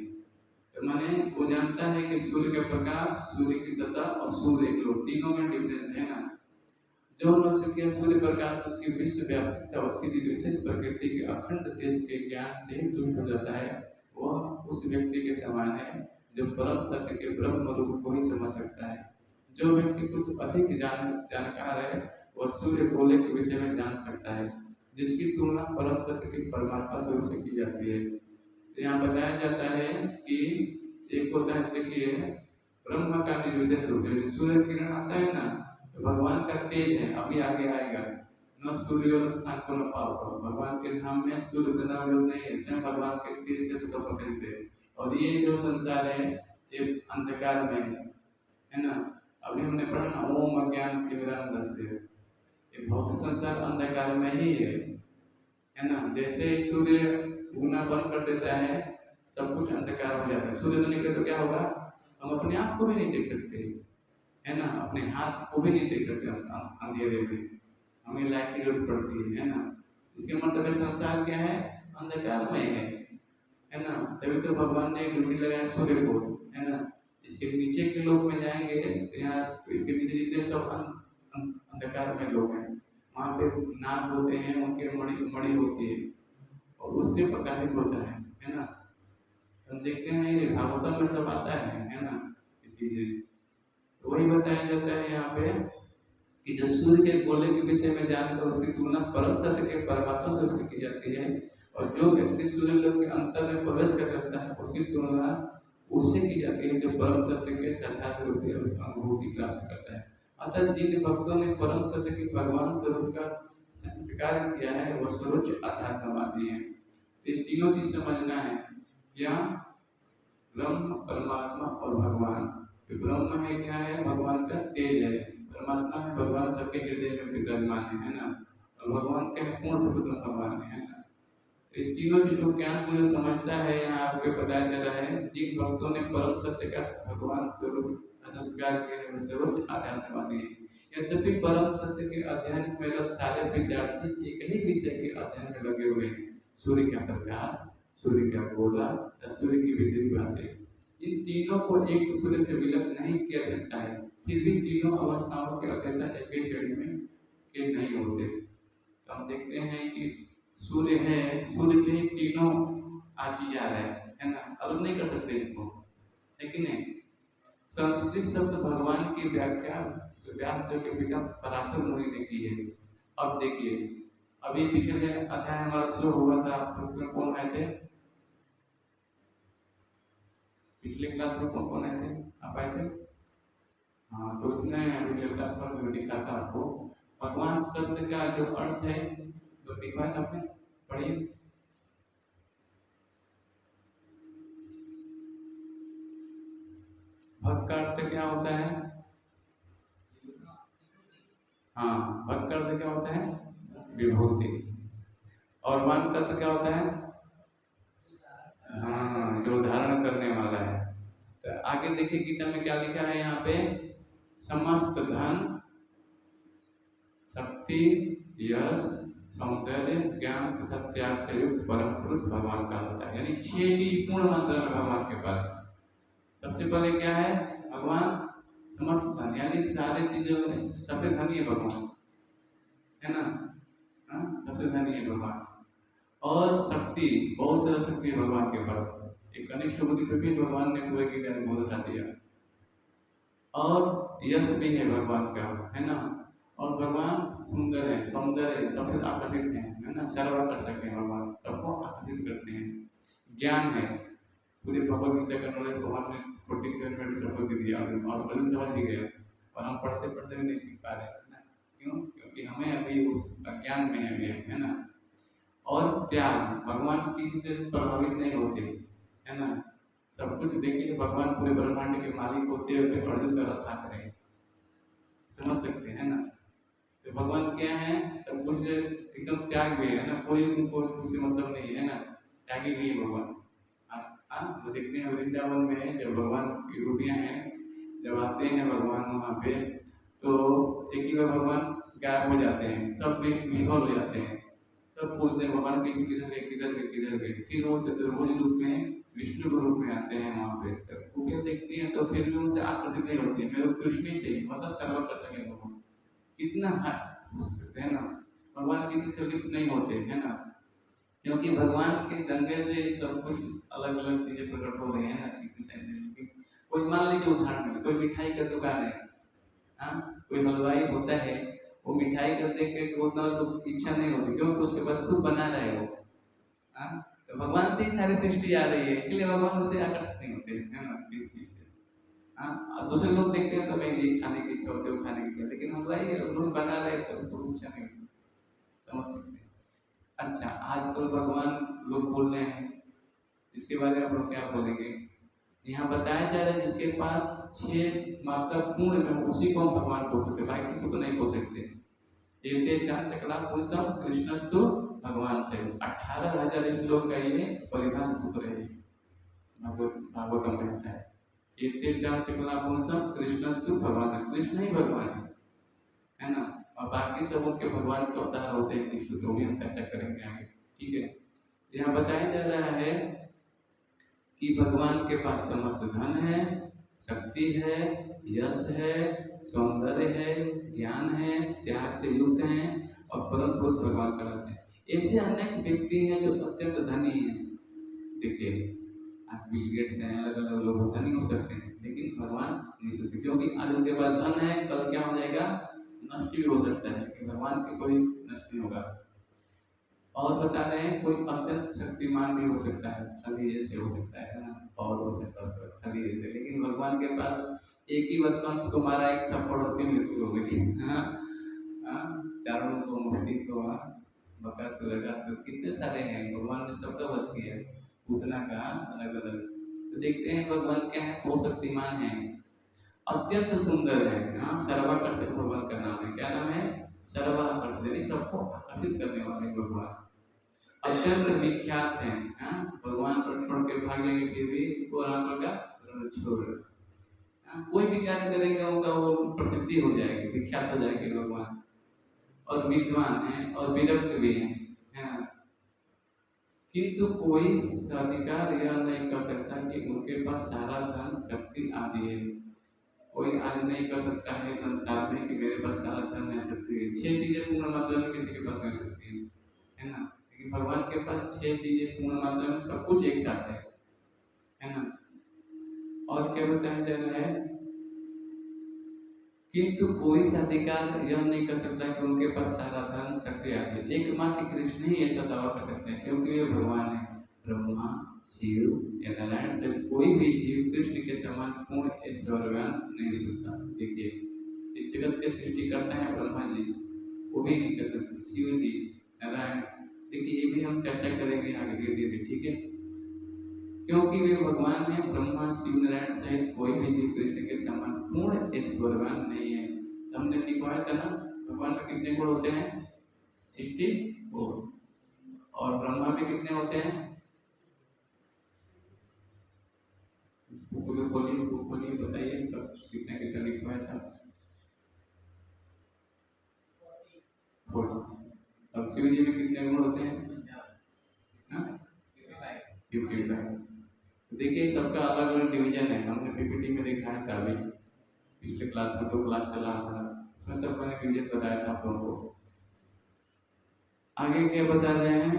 तो माने वो जानता है कि सूर्य का प्रकाश, सूर्य की सतह और सूर्य एक लोक, तीनों में डिफरेंस है ना? जो नौसिखिया सूर्य प्रकाश, उसकी विश्व व्यापकता, उसकी विशेष प्रकृति के अखंड तेज के ज्ञान से तुष्ट हो जाता है, वह उस व्यक्ति के समान है जो परम सत्य के ब्रह्म रूप को ही समझ सकता है। जो व्यक्ति कुछ अधिक जानकार है वह सूर्य गोले के विषय में जान सकता है, जिसकी तुलना परम सत्य के परमात्मा स्वरूप से की जाती है। तो यहाँ बताया जाता है कि एक होता है, देखिए, ब्रह्म का निर्विशेष रूप है। सूर्य किरण आता है ना, तो भगवान का तेज है, अभी आगे आएगा, न सूर्य न सांको न पाव, भगवान के नाम में सूर्य से नाम नहीं है, स्वयं भगवान के तेज से सब प्रकट है। और ये जो संसार है ये अंधकार में है ना? अभी हमने पढ़ा ना, ओम अज्ञान तिमिरांधस्य, ये भौतिक संसार अंधकार में ही है ना? जैसे सूर्य उगना बंद कर देता है, सब कुछ अंधकार हो जाता है। सूर्य न निकले तो क्या होगा, हम अपने आप को भी नहीं देख सकते, है ना? अपने हाथ को भी नहीं देख सकते अंधेरे में, हमें लाइट की जरूरत पड़ती है ना? इसके मतलब संसार क्या है, अंधकार में है ना? तभी तो भगवान ने ड्यूटी लगाया सूर्य को, है ना? इसके नीचे के लोग में जाएंगे तो यहाँ इसके नीचे जितने सब अंधकार में लोग हैं, वहाँ पे नाग होते हैं, उनके मणि होती है और उससे प्रकाशित होता है ना? हम देखते हैं ये भागवतम में सब आता है ना, ये चीजें। तो वही बताया जाता है यहाँ पे कि जो सूर्य के गोले के विषय में जानकर उसकी तुलना परम सत्य के परमात्मा स्वरूप से की जाती है, और जो व्यक्ति सूर्य लोक के अंतर में प्रवेश कर सकता है उसकी तुलना उससे की जाती है जो परम सत्य के साक्षात रूप अनुभूति प्राप्त करता है। अतः जिन भक्तों ने परम सत्य के भगवान स्वरूप का साक्षात्कार किया है वह सर्वोच्च आधार कमाते हैं। तो ये तीनों चीज समझना है, क्या, ब्रह्म, परमात्मा और भगवान, जो ब्रह्म है क्या है, भगवान का तेज है। परमात्मा है, भगवान सबके हृदय में विराजमान है ना। और भगवान क्या है, पूर्ण पुरुषोत्तम भगवान है ना। तो इस तीनों चीजों ज्ञान को जो समझता है, यहाँ आपको बताया जा रहा है, जिन भक्तों ने परम सत्य का भगवान स्वरूप संस्कार किया है, वो सर्वोच्च आध्यात्मवादी है। यद्यपि परम सत्य के अध्ययन में रत सारे विद्यार्थी एक ही विषय के अध्ययन में लगे हुए हैं, सूर्य का प्रकाश, सूर्य का गोला या सूर्य की भीतरी बातें। इन तीनों को एक दूसरे से विलग नहीं किया सकता है, फिर भी तीनों अवस्थाओं के अध्येता एक ही श्रेणी में के नहीं होते। तो हम देखते हैं कि सूर्य है, सूर्य के ही तीनों आजी जा रहे है ना, अलग नहीं कर सकते इसको, है कि नहीं। संस्कृत शब्द भगवान की व्याख्या व्यास के पिता पराशर मुनि ने की है। अब देखिए, अभी पिछले अध्याय हमारा शुरू हुआ था, उसमें कौन आए थे, पिछले क्लास में कौन कौन आए थे, आप आए थे। हाँ, तो उसमें पर जो लिखा था आपको, भगवान शब्द का जो अर्थ है तो लिखा था आपने, पढ़िए। भक्त का अर्थ क्या होता है, हाँ, भक्त का अर्थ क्या होता है, विभूति। और वान का अर्थ क्या होता है, हाँ, जो धारण करने वाला है। तो आगे देखिए गीता में क्या लिखा है यहाँ पे, समस्त धन, शक्ति, यश, सौंदर्य, ज्ञान तथा त्याग से युक्त परम पुरुष भगवान का होता है। यानी 6 की पूर्ण मात्रा में भगवान के पास। सबसे पहले क्या है, भगवान समस्त धन, यानी सारे चीजों में सबसे धनी है भगवान, है ना। हाँ, सबसे धनी है भगवान। और शक्ति, बहुत ज्यादा शक्ति है भगवान के पास। एक कनिष्ठ बुद्धि पे भी भगवान ने पूरे की बोध हटा दिया। और यश भी है भगवान का, है ना। और भगवान सुंदर है, सौंदर्य है, सबसे आकर्षित है ना, सर्व कर सकते हैं भगवान, सबको आकर्षित करते हैं। ज्ञान है, पूरे भगवत गीता का नॉलेज भगवान ने 47 मिनट सबको दे दिया, और अभी समझ भी गए, और हम पढ़ते पढ़ते भी नहीं सीख पा रहे हैं ना। क्यों, क्योंकि हमें अभी उस अज्ञान में है अभी, है ना। और त्याग, भगवान किसी से प्रभावित नहीं होते, है ना। सब कुछ देखिए, भगवान पूरे ब्रह्मांड के मालिक होते हुए अर्जुन का रथ हाँक रहे हैं, समझ सकते हैं ना। तो भगवान क्या है, सब कुछ एकदम त्याग भी है ना, कोई उनको उससे मतलब नहीं है ना, त्यागी भी है भगवान। वो देखते हैं वृंदावन में जब भगवान की रूपियाँ हैं, जब आते हैं भगवान वहाँ पे, तो एक ही बार भगवान गायब हो जाते हैं, सब भी विभोर हो जाते हैं। सब पूछते हैं भगवान की किधर गए, किधर गए, किधर गए। फिर वो चतुर्भुज रूप में, विष्णु के रूप में आते हैं वहाँ पे, तब रूपियाँ देखती हैं तो फिर भी उनसे आकर्षित नहीं होती है, मेरे को कृष्ण ही चाहिए, मतलब सर्व कर सके भगवान। कितना है ना, भगवान किसी से लिप्त नहीं होते, है ना। क्योंकि भगवान के जंगल से सब कुछ अलग अलग चीजें प्रकट हो रही है ना, कितनी सारी। कोई मान लीजिए उदाहरण में, कोई मिठाई का दुकान है, हाँ, कोई हलवाई होता है, वो मिठाई का देख के उतना उसको इच्छा नहीं होती, क्योंकि उसके बाद खुद बना रहा है वो, हाँ। तो भगवान से ही सारी सृष्टि आ रही है, इसलिए भगवान उसे आकर्षित नहीं होते, है ना, किस चीज से। हाँ, और दूसरे लोग देखते हैं तो भाई ये खाने की इच्छा होती है, वो खाने की इच्छा, लेकिन हलवाई लोग बना रहे तो उनको इच्छा नहीं होती, समझ सकते हैं। अच्छा, आजकल भगवान लोग बोल रहे हैं, इसके बारे में आप लोग क्या बोलेंगे। यहाँ बताया जा रहा है जिसके पास 6 मात्रा पूर्ण में, उसी को हम भगवान बोल सकते, भाई किसी को नहीं बोल सकते। एते चार चकला पुरुषम कृष्णस्तु भगवान से 18,000 श्लोक का ये परिभाषा सूत्र है, भागवतम में आता है। एते चार चकला पुरुषम कृष्णस्तु भगवान, कृष्ण ही भगवान है ना। और बाकी सब उनके भगवान के अवतार होते हैं, कुछ तो भी हम चर्चा करेंगे आगे, ठीक है। यहाँ बताया जा रहा है कि भगवान के पास समस्त धन है, शक्ति है, यश है, सौंदर्य है, ज्ञान है, त्याग से युक्त हैं, और परम पुरुष भगवान का रथ है। ऐसे अनेक व्यक्ति हैं जो अत्यंत धनी हैं। देखिए, आज बिल गेट्स हैं, अलग अलग लोग धनी हो सकते हैं, लेकिन भगवान नहीं सकते, क्योंकि आज उनके पास धन है, कल क्या हो जाएगा, नष्ट भी हो सकता है, कि भगवान के कोई नष्ट नहीं होगा। और बता रहे हैं कोई अत्यंत शक्तिमान भी हो सकता है, खाली जैसे हो सकता है ना, और हो सकता है खाली जैसे, लेकिन भगवान के पास एक ही बार कंस को मारा, एक थप्पड़ उसकी मृत्यु हो गई, हाँ, हाँ, चारों को, मुक्ति को, बकासुर, कितने सारे हैं, भगवान ने सबका वध किया, पूतना का अलग अलग। तो देखते हैं भगवान क्या है, वो शक्तिमान है। अत्यंत सुंदर है। हाँ, सर्वाकर्षक भगवान का नाम है। क्या नाम है? सर्वाकर्षक, यानी सबको आकर्षित करने वाले भगवान। अत्यंत विख्यात है। हाँ, भगवान को छोड़ के भाग जाएंगे फिर भी उनको राम का रण छोड़। हाँ, कोई भी कार्य करेगा उनका वो प्रसिद्धि हो जाएगी, विख्यात हो जाएंगे भगवान। और विद्वान है और विरक्त भी है ना। किंतु कोई अधिकार यह नहीं कर सकता कि उनके पास सारा धन शक्ति आदि है। कोई आज नहीं कर सकता है संसार में कि मेरे पास सारा धन है, शक्ति है। छह चीजें पूर्ण मात्रा में किसी के पास नहीं हो सकती है ना। लेकिन भगवान के पास छह चीजें पूर्ण मात्रा में सब कुछ एक साथ है ना। और क्या बताया जा रहा है? किंतु कोई अधिकार यह नहीं कर सकता कि उनके पास सारा धन शक्ति आदि है। एकमात्र कृष्ण ही ऐसा दावा कर सकते हैं, क्योंकि वे भगवान है। ब्रह्मा, शिव या नारायण से कोई भी जीव कृष्ण के समान पूर्ण ऐश्वर्यवान नहीं हो सकता। देखिए, इस जगत के सृष्टि करता है ब्रह्मा जी, वो भी नहीं कर सकते। शिव जी, नारायण, देखिए ये भी हम चर्चा करेंगे आगे धीरे धीरे, ठीक है। क्योंकि वे भगवान है। ब्रह्मा, शिव, नारायण सहित कोई भी जीव कृष्ण के समान पूर्ण ऐश्वर्यवान नहीं है। तो हमने लिखवाया था ना, भगवान में कितने गुण होते हैं? 64। और ब्रह्मा में कितने होते हैं? बोलिए बताइए सब कितने कितने लिखवाया था? 40। और शिव जी में कितने गुण होते हैं? 55। तो देखिए सबका अलग अलग डिवीजन है। हमने पीपीटी में दिखाया था अभी पिछले क्लास में, तो क्लास चला था, इसमें सब मैंने डिवीजन बताया था आप लोगों को। आगे क्या बता रहे हैं?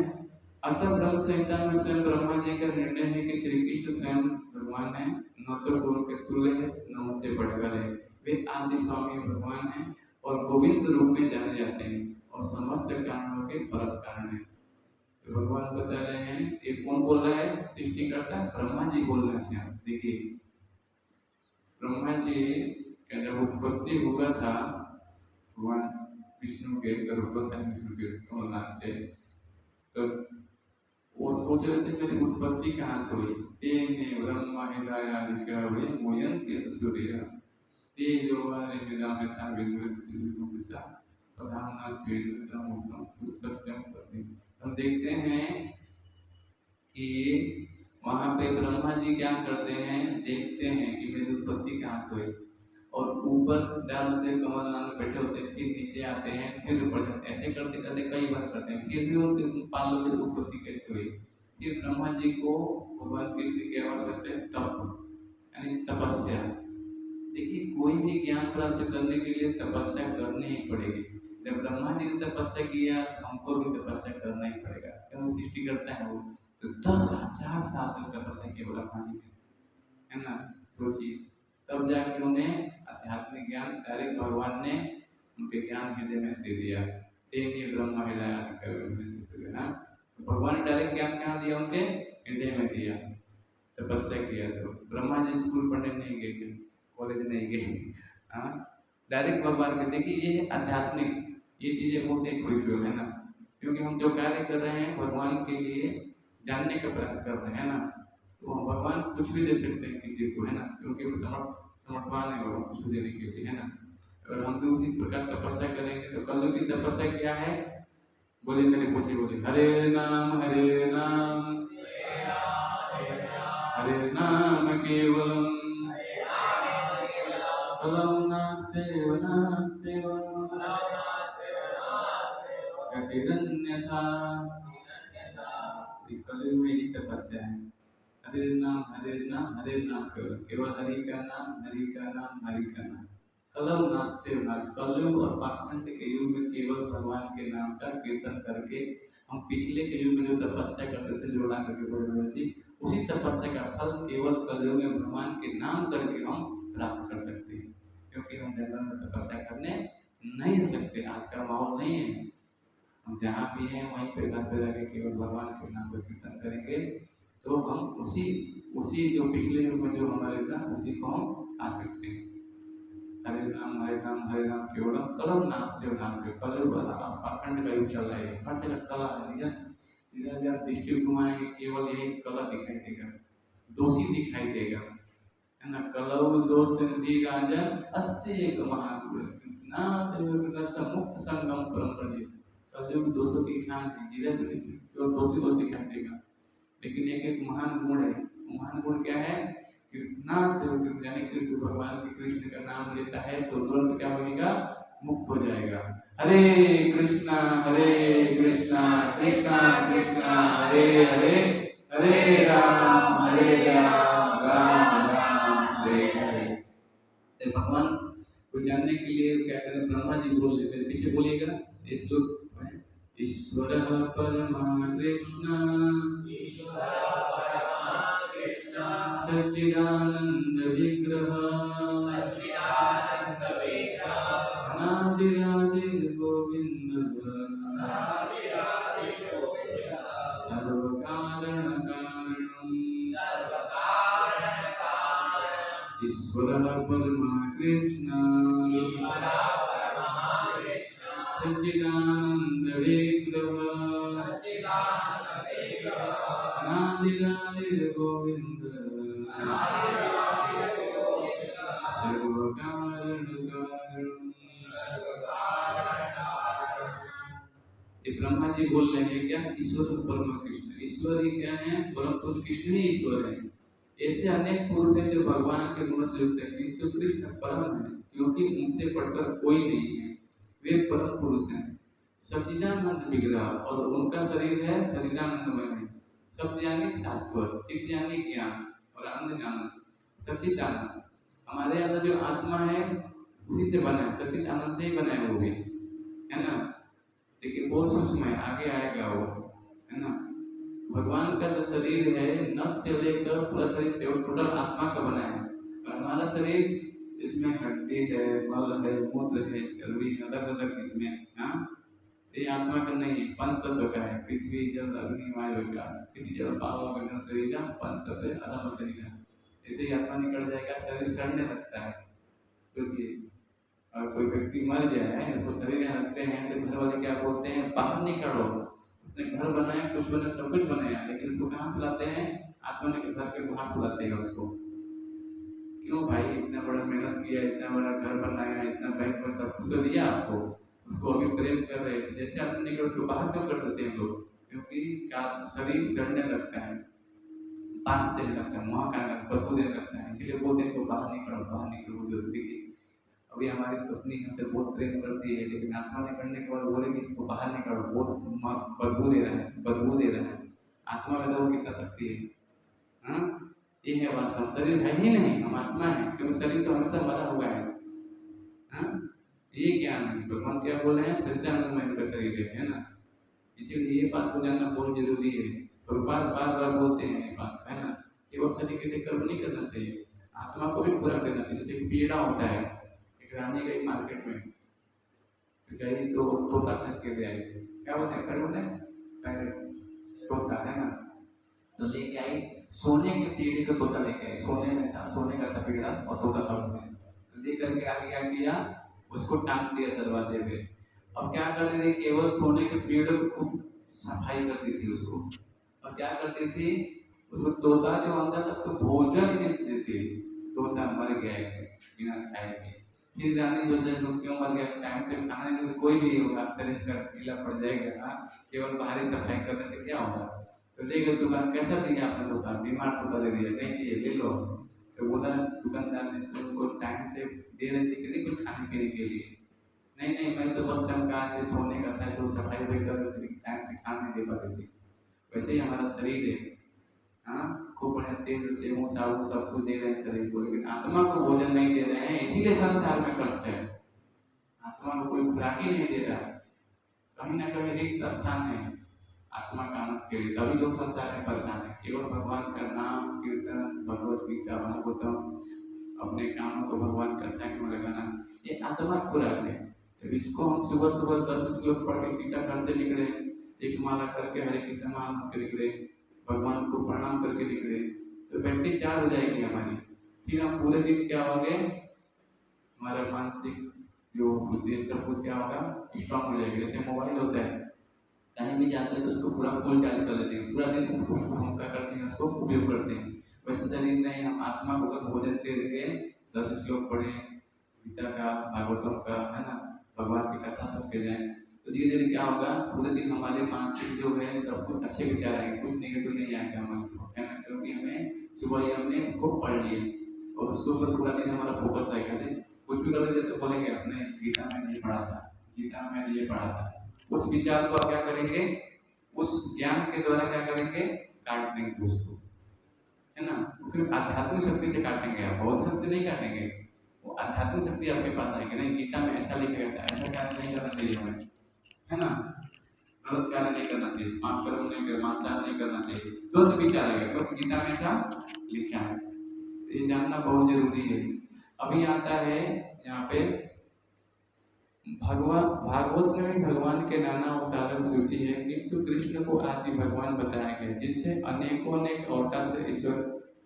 अतः ब्रह्म संहिता में स्वयं ब्रह्मा जी का निर्णय है कि श्री कृष्ण स्वयं भगवान है, न तो गुरु के तुल्य है न उनसे बढ़कर है। वे आदि स्वामी भगवान हैं और गोविंद रूप में जाने जाते हैं और समस्त कारणों के परम कारण है। तो भगवान बता रहे हैं, ये कौन बोल रहा है? सृष्टिकर्ता ब्रह्मा जी बोल रहे हैं। देखिए, ब्रह्मा जी का जब उत्पत्ति हुआ था भगवान विष्णु के गर्भ से, विष्णु के कमलनाथ से, तो वो सोच रहे थे मेरी उत्पत्ति कहाँ से हुई। तेने ब्रह्मा हिलायादिका हुई मोयंती सूर्य तेजो वाले विदा में था विद्युत के साथ प्रधाननाथ सत्यम प्रति। हम देखते हैं कि वहाँ पे ब्रह्मा जी क्या करते हैं, देखते हैं कि मेरी उत्पत्ति कहाँ से हुई, और ऊपर डालते कमलनाथ बैठे होते हैं, फिर नीचे आते हैं, फिर ऊपर जाते हैं, ऐसे करते करते कई बार करते हैं, फिर भी उनके पालों की उत्पत्ति कैसे हुई। फिर ब्रह्मा जी को भगवान कृष्ण की आवाज करते हैं तप, यानी तपस्या। देखिए, कोई भी ज्ञान प्राप्त करने के लिए तपस्या करनी ही पड़ेगी। जब ब्रह्मा जी ने तपस्या किया तो हमको भी तपस्या करना ही पड़ेगा, क्योंकि सृष्टि करता है वो। तो 10,000 साल तक तपस्या की ब्रह्मा जी ने, है ना। सोचिए, तब जाके उन्हें आध्यात्मिक ज्ञान डायरेक्ट भगवान ने उनके ज्ञान हृदय में दे दिया। तेने ब्रह्मा हिलाया हाँ, तो भगवान ने डायरेक्ट ज्ञान कहाँ दिया? उनके हृदय में दिया। तपस्या किया। तो ब्रह्मा जी स्कूल पढ़ने नहीं गए, कॉलेज नहीं गए, हाँ, डायरेक्ट भगवान के। देखिए, ये आध्यात्मिक ये चीजें होती है स्पिरिचुअल, है ना। क्योंकि हम जो कार्य कर रहे हैं भगवान के लिए जानने का प्रयास कर रहे हैं ना, तो हम भगवान कुछ भी दे सकते हैं किसी को, है ना, क्योंकि वो समर्थवान है भगवान कुछ देने के लिए, है ना। अगर हम भी उसी प्रकार तपस्या करेंगे तो कल की तपस्या क्या है? बोले मेरे पूछे, बोले हरे नाम हरे नाम केवलम फलं नास्त्येव गतिरन्यथा। कलयुग में ही तपस्या है। हरे नाम हरे नाम केवल, केवल हरि का नाम हरि का नाम हरि का नाम। कलम नास्ते नाथ, कलयुग और पाखंड के युग में केवल भगवान के नाम का कीर्तन करके हम पिछले के युग में जो तपस्या करते थे जोड़ा करके बड़े उसी तपस्या का फल केवल कलयुग में भगवान के नाम करके हम प्राप्त कर सकते हैं। क्योंकि हम जंगल में तपस्या करने नहीं सकते, आज का माहौल नहीं है। हम जहाँ भी हैं वहीं पे घर पे रहकर केवल भगवान के नाम का कीर्तन करेंगे तो हम उसी उसी जो पिछले युग में जो हमारे था उसी को हम आ सकते हैं। हरे नाम केवलम कलम नास्ते नाम के। कलयुग पाखंड का युग चल रहा है, हर जगह कला है। इधर इधर दृष्टि घुमाएंगे केवल यही कला दिखाई देगा, दोषी दिखाई देगा, है ना। कलौ दोष निधि राजन अस्ति एक महागुण कीर्तना देवग्रस्त मुक्त संगम परम प्रदीप। कलयुग दोषों की खान धीरे धीरे जो दोषी को दिखाई देगा, लेकिन एक एक महान गुण है। महान गुण क्या है? कितना यानी कि भगवान के कृष्ण का नाम लेता है तो तुरंत क्या होगा? मुक्त हो जाएगा। हरे कृष्णा कृष्णा कृष्णा हरे हरे, हरे राम राम राम हरे हरे। तो भगवान को जानने के लिए क्या करें? ब्रह्मा जी बोल देते हैं, पीछे बोलिएगा ये श्लोक है। ईश्वर परमा कृष्ण सच्चिदानंद विग्रह अनादिरादि गोविंद सर्व कारण कारणम। ईश्वर परमा कृष्ण सच्चिदानंद विग्रह अनादिरादि गोविंद सर्व कारण कारणम। ये ब्रह्मा जी बोल रहे हैं क्या? ईश्वर परम कृष्ण, ईश्वर ही क्या है? परम पुरुष कृष्ण ही ईश्वर है। ऐसे अनेक पुरुष हैं जो भगवान के गुण से युक्त है, किंतु कृष्ण परम है, क्योंकि उनसे बढ़कर कोई नहीं है। वे परम पुरुष हैं, सच्चिदानंद विग्रह, और उनका शरीर है सच्चिदानंदमय है। सत्य यानी शाश्वत, चित यानी ज्ञान, और आनंद आनंद। सच्चिदानंद हमारे अंदर जो आत्मा है उसी से बना है, सच्चिदानंद से ही बना है वो भी, है ना। लेकिन बहुत सूक्ष्म है, आगे आएगा वो, है ना। भगवान का जो शरीर है नख से लेकर पूरा शरीर टोटल आत्मा का बना है, और हमारा शरीर इसमें हड्डी है, मल है, मूत्र है, चर्बी अलग अलग इसमें, हाँ। ये आत्मा का नहीं है, पंच तत्व का है। पृथ्वी जल अग्नि वायु का, पृथ्वी जल पावक गगन शरीर पंच तत्व अधम शरीर। ऐसे ही आत्मा निकल जाएगा, शरीर सड़ने लगता है। सोचिए, और कोई व्यक्ति मर गया है, उसको शरीर में रखते हैं तो घर वाले क्या बोलते हैं? बाहर निकालो। उसने घर बनाया, कुछ बना, सब कुछ बनाया, लेकिन उसको कहाँ सुलाते हैं? आत्मा ने घर के बाहर सुलाते हैं उसको। क्यों भाई? इतना बड़ा मेहनत किया, इतना बड़ा घर बनाया, इतना बैंक में सब कुछ तो दिया आपको, उसको अभी प्रेम कर रहे थे, जैसे आत्मा निकल उसको बाहर क्यों कर देते हैं लोग? क्योंकि शरीर सड़ने लगता है, बांस देने लगता है, वहाँ का बदबू देने लगता है, इसलिए बोलते हैं इसको बाहर निकलो, बाहर निकलो। जो देखिए अभी हमारी पत्नी हमसे बहुत प्रेम करती है, लेकिन आत्मा निकलने के बाद बोलेगी इसको बाहर निकालो, बहुत बदबू दे रहा है, बदबू दे रहा है। आत्मा में तो कितना शक्ति है, हाँ। ये है बात, हम शरीर है ही नहीं, हम आत्मा है, क्योंकि शरीर तो हमेशा मरा हुआ है, हाँ। ये ज्ञान है। भगवान क्या बोल रहे हैं? सच्चिदानंद का शरीर है ना। इसीलिए ये बात को जानना बहुत जरूरी है, और बार बार बोलते हैं ये बात, है ना। केवल शरीर के लिए कर्म नहीं करना चाहिए, आत्मा को भी पूरा करना चाहिए। जैसे पेड़ा होता है, एक रानी गई मार्केट में, तो गई तो तोता खरीद के ले आई। क्या बोलते हैं? बोलते हैं पैरेट, तोता, है ना। तो लेके आई, सोने के पेड़े का तोता लेके आई, सोने में था, सोने का था पेड़ा और तोता था उसमें। तो लेकर के आगे क्या किया? उसको टांग दिया दरवाजे पे। अब क्या करती थी? केवल सोने के पेड़ को खूब सफाई करती थी उसको, और क्या करती थी? उसको तोता जो अंदर था उसको भोजन नहीं देती थी। तोता मर गया बिना खाए के। फिर रानी सोचा क्यों मर गया? टाइम से खाना नहीं तो कोई भी होगा, शरीर का ढीला पड़ जाएगा, हाँ? केवल बाहरी सफाई करने से क्या होगा? तो ले गए दुकान, कैसा दिया आपने तोता? बीमार तोता दे दिया, नहीं चाहिए ले लो। तो बोला दुकानदार ने, तुमको टाइम से दे रहे थे कि नहीं कुछ खाने पीने के लिए? नहीं मैं तो बस चमका के सोने का था, जो सफाई भी कर रही थी, टाइम से खाने दे पाती थी। वैसे ही हमारा शरीर है, हाँ। खूब बढ़िया तेल से मुँह साबुन सब कुछ दे रहे हैं शरीर को, लेकिन आत्मा को भोजन नहीं दे रहे हैं, इसीलिए संसार में कष्ट है। आत्मा को कोई खुराक ही नहीं दे रहा है, कहीं ना कहीं रिक्त स्थान है आत्मा का आनंद के लिए, तभी लोग संसार में परेशान है। केवल भगवान का नाम कीर्तन, भगवत गीता, भागवतम, अपने कामों को भगवान कथा में लगाना, ये आत्मा खुराक है। जब इसको हम सुबह सुबह 10 श्लोक पढ़ के गीता घर से निकले, एक माला करके हरे कृष्ण महान होकर निकले, भगवान को प्रणाम करके निकले, तो बैटरी चार्ज हो जाएगी हमारी। फिर हम पूरे दिन क्या होंगे? हमारा मानसिक जो उद्देश्य सब कुछ क्या होगा? स्ट्रॉन्ग हो जाएगा। जैसे मोबाइल होता है, कहीं भी जाते हैं तो उसको पूरा फुल चार्ज कर लेते हैं, पूरा दिन हम क्या करते हैं? उसको उपयोग करते हैं। वैसे शरीर नहीं, हम आत्मा को अगर भोजन दे देंगे, 10 श्लोक पढ़े गीता का, भागवतम का, है ना, भगवान की कथा सब के जाए, तो धीरे धीरे क्या होगा, पूरे दिन हमारे मानसिक जो है सब कुछ अच्छे विचार आएंगे, कुछ नेगेटिव नहीं आएगा हमारे को, है ना, क्योंकि हमें सुबह ही हमने उसको पढ़ लिया और उसके ऊपर पूरा दिन हमारा फोकस रहेगा। नहीं कुछ भी कर देते तो बोलेंगे आपने गीता में ये पढ़ा था, गीता में ये पढ़ा था, उस विचार को आप क्या करेंगे, उस ज्ञान के द्वारा क्या करेंगे, काट देंगे उसको, है ना। तो फिर आध्यात्मिक शक्ति से काटेंगे, आप बहुत शक्ति नहीं काटेंगे, वो आध्यात्मिक शक्ति आपके पास आएगी। नहीं गीता में ऐसा लिखा गया था, ऐसा कार्य नहीं करना चाहिए हमें, है ना, गलत कार्य नहीं करना चाहिए, माफ कर्म नहीं करना, मानसार नहीं करना चाहिए, तुरंत विचार आएगा क्योंकि गीता में ऐसा लिखा है। ये जानना बहुत जरूरी है। अभी आता है यहाँ पे भगवान, भागवत में भी भगवान के नाना अवतारों की सूची है, किंतु कृष्ण को आदि भगवान बताया गया जिनसे अनेकों अनेक अवतार से ईश्वर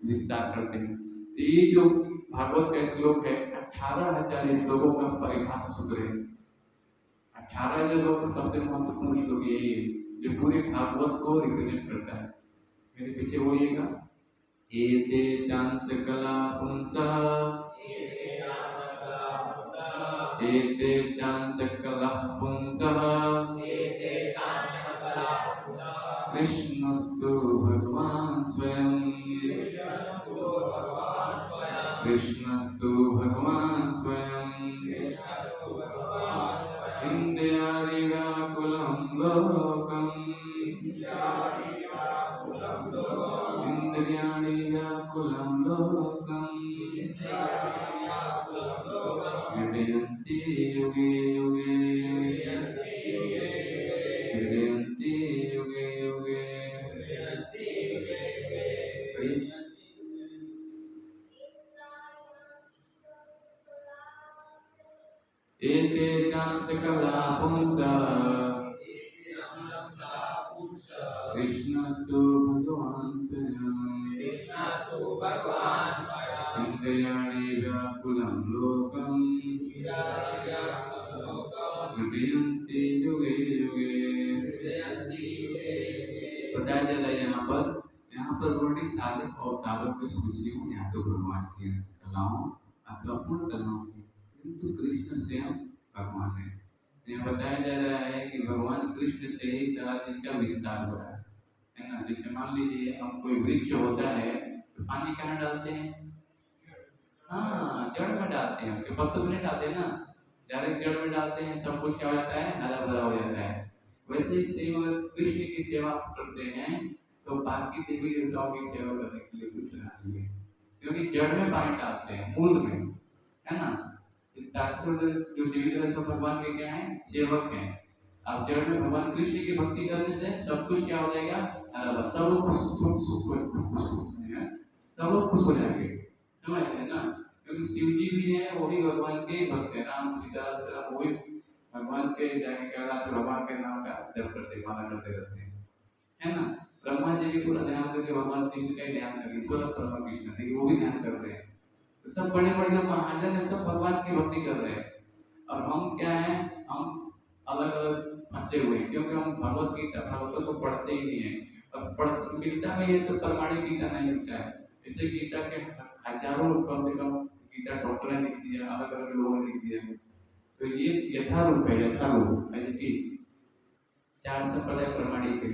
विस्तार करते हैं। तो ये जो भागवत का श्लोक है 18,000 श्लोकों का परिभाषा सूत्र है। 18 श्लोक सबसे महत्वपूर्ण श्लोक यही है जो पूरे भागवत को रिप्रेजेंट करता है। मेरे पीछे बोलिएगा, एते चांस कला पुंसः, एते चांस कला पुंसः, कृष्णस्तु भगवान स्वयं, कृष्णस्तु भगवान स्वयं, इंद्रियाणि व्याकुलं लोकम्, इंद्रियाणि व्याकुलं लोकम्, क्रीडयन्ति युगे युगे, क्रीडयन्ति युगे युगे। एते चांस कला पुंसः, कृष्णस्तु भगवान स्वयं, इंद्रियाणि व्याकुलं लोकम्, क्रीडयन्ति युगे युगे। बताया जा रहा है यहाँ पर वर्णित सारे अवतारों की सूची हो, या तो भगवान की कलाओं अथवा पूर्ण कलाओं की, किंतु कृष्ण स्वयं भगवान है। यहाँ बताया जा रहा है कि भगवान कृष्ण से ही सारा चीज का विस्तार हो रहा है ना। जैसे मान लीजिए हम कोई वृक्ष होता है तो पानी कहाँ डालते हैं, हाँ जड़ में डालते हैं, उसके पत्तों में नहीं डालते ना, डायरेक्ट जड़ में डालते हैं, सब कुछ क्या हो जाता है, हरा भरा हो जाता है। वैसे ही सेवा कृष्ण की सेवा करते हैं तो बाकी देवी देवताओं की सेवा करने के लिए कुछ नहीं है, क्योंकि जड़ में पानी डालते हैं, मूल में, है ना। जो देवी देवता भगवान के क्या है, सेवक हैं। अब जड़ में भगवान कृष्ण की भक्ति करने से सब कुछ क्या हो जाएगा, सब लोग सब लोग खुश हो जाएंगे, समझ रहे हैं ना। क्योंकि शिव जी भी है, वो भी भगवान के भक्त है, राम सीता वो भी भगवान के जाके कैलाश से भगवान के नाम का जप करते, माला करते रहते हैं, है ना। ब्रह्मा जी भी पूरा ध्यान करके भगवान कृष्ण का ही ध्यान कर, ईश्वर ब्रह्मा कृष्ण देखिए वो भी ध्यान कर रहे हैं। तो सब बड़े बड़े जो महाजन है सब भगवान की भक्ति कर रहे हैं, और हम क्या है, हम अलग अलग फंसे हुए हैं, क्योंकि हम भगवत गीता भागवतों को पढ़ते ही नहीं है, और पढ़ मिलता भी है तो प्रमाणिक गीता नहीं मिलता है। इसे गीता के हजारों कम से कम गीता डॉक्टर ने लिख दिया, अलग अलग लोगों ने लिख दिया, तो ये यथारूप है, यथारूप है कि चार संप्रदाय प्रमाणिक है।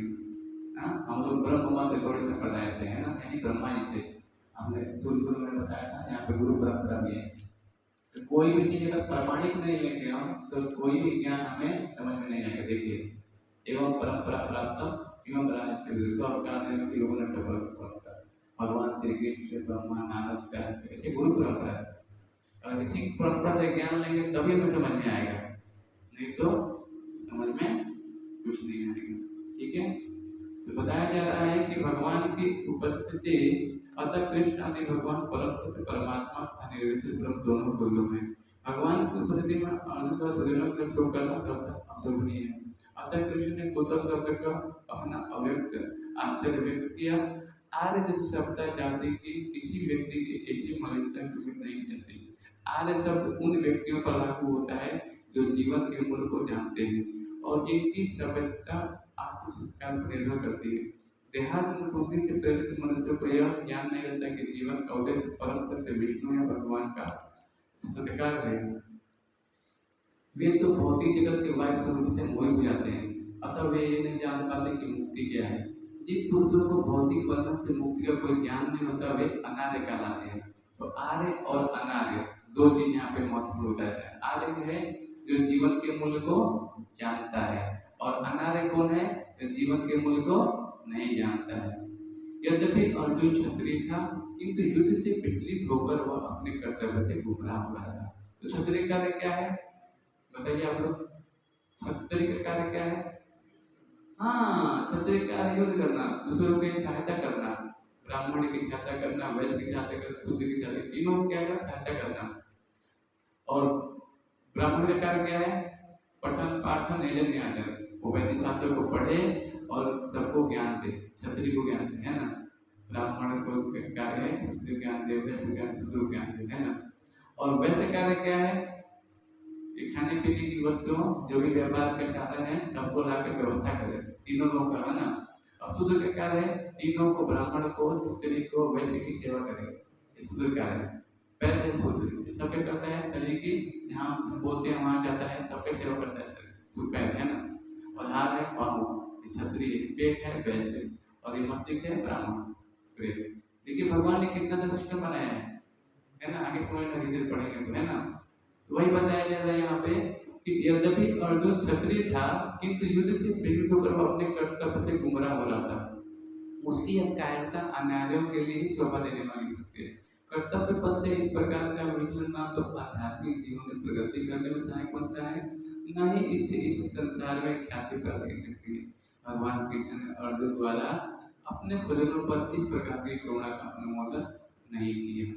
हाँ हम लोग ब्रह्म मत गौड़ संप्रदाय से है ना, यानी ब्रह्मा जी से, हमने शुरू में बताया था, यहाँ पे गुरु परंपरा भी है। तो कोई भी चीज अगर प्रमाणिक नहीं लेंगे हम तो कोई भी ज्ञान हमें समझ में नहीं आएगा। देखिए एवं परंपरा प्राप्त एवं राज्य से सब कार्य लोगों ने भगवान श्री कृष्ण ब्रह्मा नारद का ऐसे गुरु परंपरा है। अगर इसी परंपरा से ज्ञान लेंगे तभी हमें समझ में आएगा, नहीं तो समझ में कुछ नहीं आएगा। ठीक है, तो बताया जा रहा है कि भगवान की उपस्थिति, अतः कृष्ण आदि भगवान परम सत्य परमात्मा तथा निर्विशेष ब्रह्म दोनों कोइलों में, भगवान की उपस्थिति में अर्जुन का स्वजनों का शोक करना सर्वथा अशोभनीय है। अतः कृष्ण ने कुतः शब्द का अपना अव्यक्त आश्चर्य व्यक्त किया। आर्य जैसे शब्द जाति की किसी व्यक्ति की ऐसी मलिनता कभी नहीं जाती। आर्य शब्द उन व्यक्तियों पर लागू होता है जो जीवन के मूल को जानते हैं और जिनकी सभ्यता आत्म संस्कार पर निर्भर करती है। देहात्म बुद्धि से प्रेरित मनुष्य को यह ज्ञान नहीं रहता कि जीवन का उद्देश्य परम सत्य विष्णु या भगवान का सत्कार है। वे तो भौतिक जगत के वायु स्वरूप से मोहित हो जाते हैं, अतः वे ये नहीं जान पाते कि मुक्ति क्या है। जिन पुरुषों को भौतिक बंधन से मुक्ति का कोई ज्ञान नहीं होता वे अनार्य कहलाते हैं। तो आर्य और अनार्य दो चीज यहाँ पे महत्वपूर्ण हो जाता है। आर्य है जो जीवन के मूल्य को जानता है, और अनार्य कौन है? जो जीवन के मूल्य को नहीं जानता है। यद्यपि अर्जुन क्षत्रिय था, किंतु युद्ध से विचलित होकर वह अपने कर्तव्य से गुमराह हो रहा था। तो क्षत्रिय कार्य क्या है बताइए आप लोग? क्षत्रिय का कार्य क्या है? हाँ, क्षत्रिय कार्य युद्ध करना, दूसरों की सहायता करना, ब्राह्मण की सहायता करना, वैश्य की सहायता करना, शूद्र की सहायता, तीनों को क्या करना? सहायता करना। और ब्राह्मण का कार्य क्या है? पठन पाठन एवं ज्ञान, वो वैदिक शास्त्र को पढ़े और सबको ज्ञान दे, क्षत्रिय को ज्ञान दे, है ना। ब्राह्मण को कार्य है क्षत्रिय ज्ञान दे, वैश्य ज्ञान, शूद्र ज्ञान दे, है ना। और वैश्य कार्य क्या है? ये खाने पीने की वस्तुओं जो भी व्यापार के साधन है सबको लाकर व्यवस्था करे, तीनों लोगों का, है ना। और शूद्र का कार्य है तीनों को, ब्राह्मण को, क्षत्रिय को, वैश्य की सेवा करे, ये शूद्र कार्य है। पहले शूद्र सबके करता है, शरीर की जहाँ बोलते हैं वहाँ जाता है, सबके सेवा करता है, सुपैर, है ना। और हाथ है बाहु, क्षत्रिय, पेट है वैश्य, और ये मस्तिष्क है ब्राह्मण। देखिए भगवान ने कितना सा सिस्टम बनाया है ना। आगे समझ में धीरे पढ़ेंगे तो, है ना। तो वही बताया जा रहा है यहाँ पे कि यद्यपि अर्जुन क्षत्रिय था, किंतु युद्ध से प्रेरित होकर वह अपने कर्तव्य से गुमराह हो रहा था। उसकी कायरता अनार्यों के लिए ही शोभा देने वाली सकती है। कर्तव्य पद से इस प्रकार का विचलन ना तो आध्यात्मिक जीवन में प्रगति करने में सहायक बनता है, न ही इसे इस संसार में ख्याति प्राप्त कर सकती है। भगवान कृष्ण ने अर्जुन द्वारा अपने स्वजनों पर इस प्रकार की करुणा का अनुमोदन नहीं किया।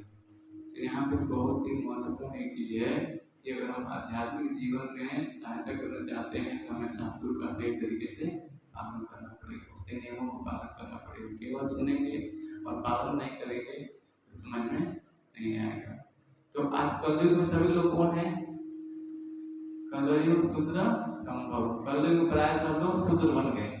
यहाँ पे बहुत ही महत्वपूर्ण एक चीज है कि अगर हम आध्यात्मिक जीवन में सहायता करना चाहते हैं तो हमें शास्त्रों का सही तरीके से पालन करना पड़ेगा, उसके नियमों को पालन करना पड़ेगा। केवल सुनेंगे और पालन नहीं करेंगे तो समझ में नहीं आएगा। तो आज कलयुग में सभी लोग कौन है? कलयुग शूद्र संभव। कलयुग प्राय सब लोग शूद्र बन गए,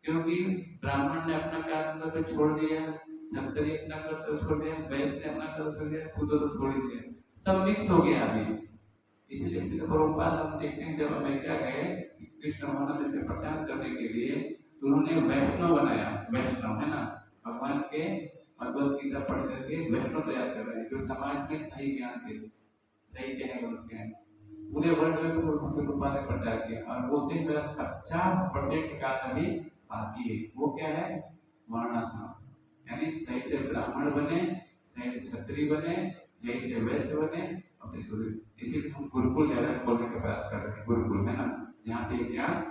क्योंकि ब्राह्मण ने अपना कर्तव्य छोड़ दिया, क्षत्रिय अपना कर्तव्य छोड़ दिया, वैश्य ने अपना कर्तव्य छोड़ दिया, शूद्र तो छोड़ ही दिया, सब मिक्स हो गया अभी। इसलिए श्री प्रभुपाद हम देखते हैं जब अमेरिका गए कृष्ण भगवान के प्रचार करने के लिए, तो उन्होंने वैष्णव बनाया, वैष्णव, है ना। भगवान के भगवत गीता पढ़ करके वैष्णव तैयार कर रहे हैं जो समाज में सही ज्ञान दे, सही क्या है बोलते हैं। पूरे वर्ल्ड में श्री प्रभुपाद ने प्रचार किया और बोलते हैं मेरा 50% का अभी बाकी है। वो क्या है? वर्णाश्रम, यानी सही से ब्राह्मण बने, सही से क्षत्रिय बने, सही से वैश्य बने और फिर शूद्र। इसीलिए हम गुरुकुल ज्यादा खोलने का प्रयास कर रहे हैं, गुरुकुल, है ना, जहाँ पे ज्ञान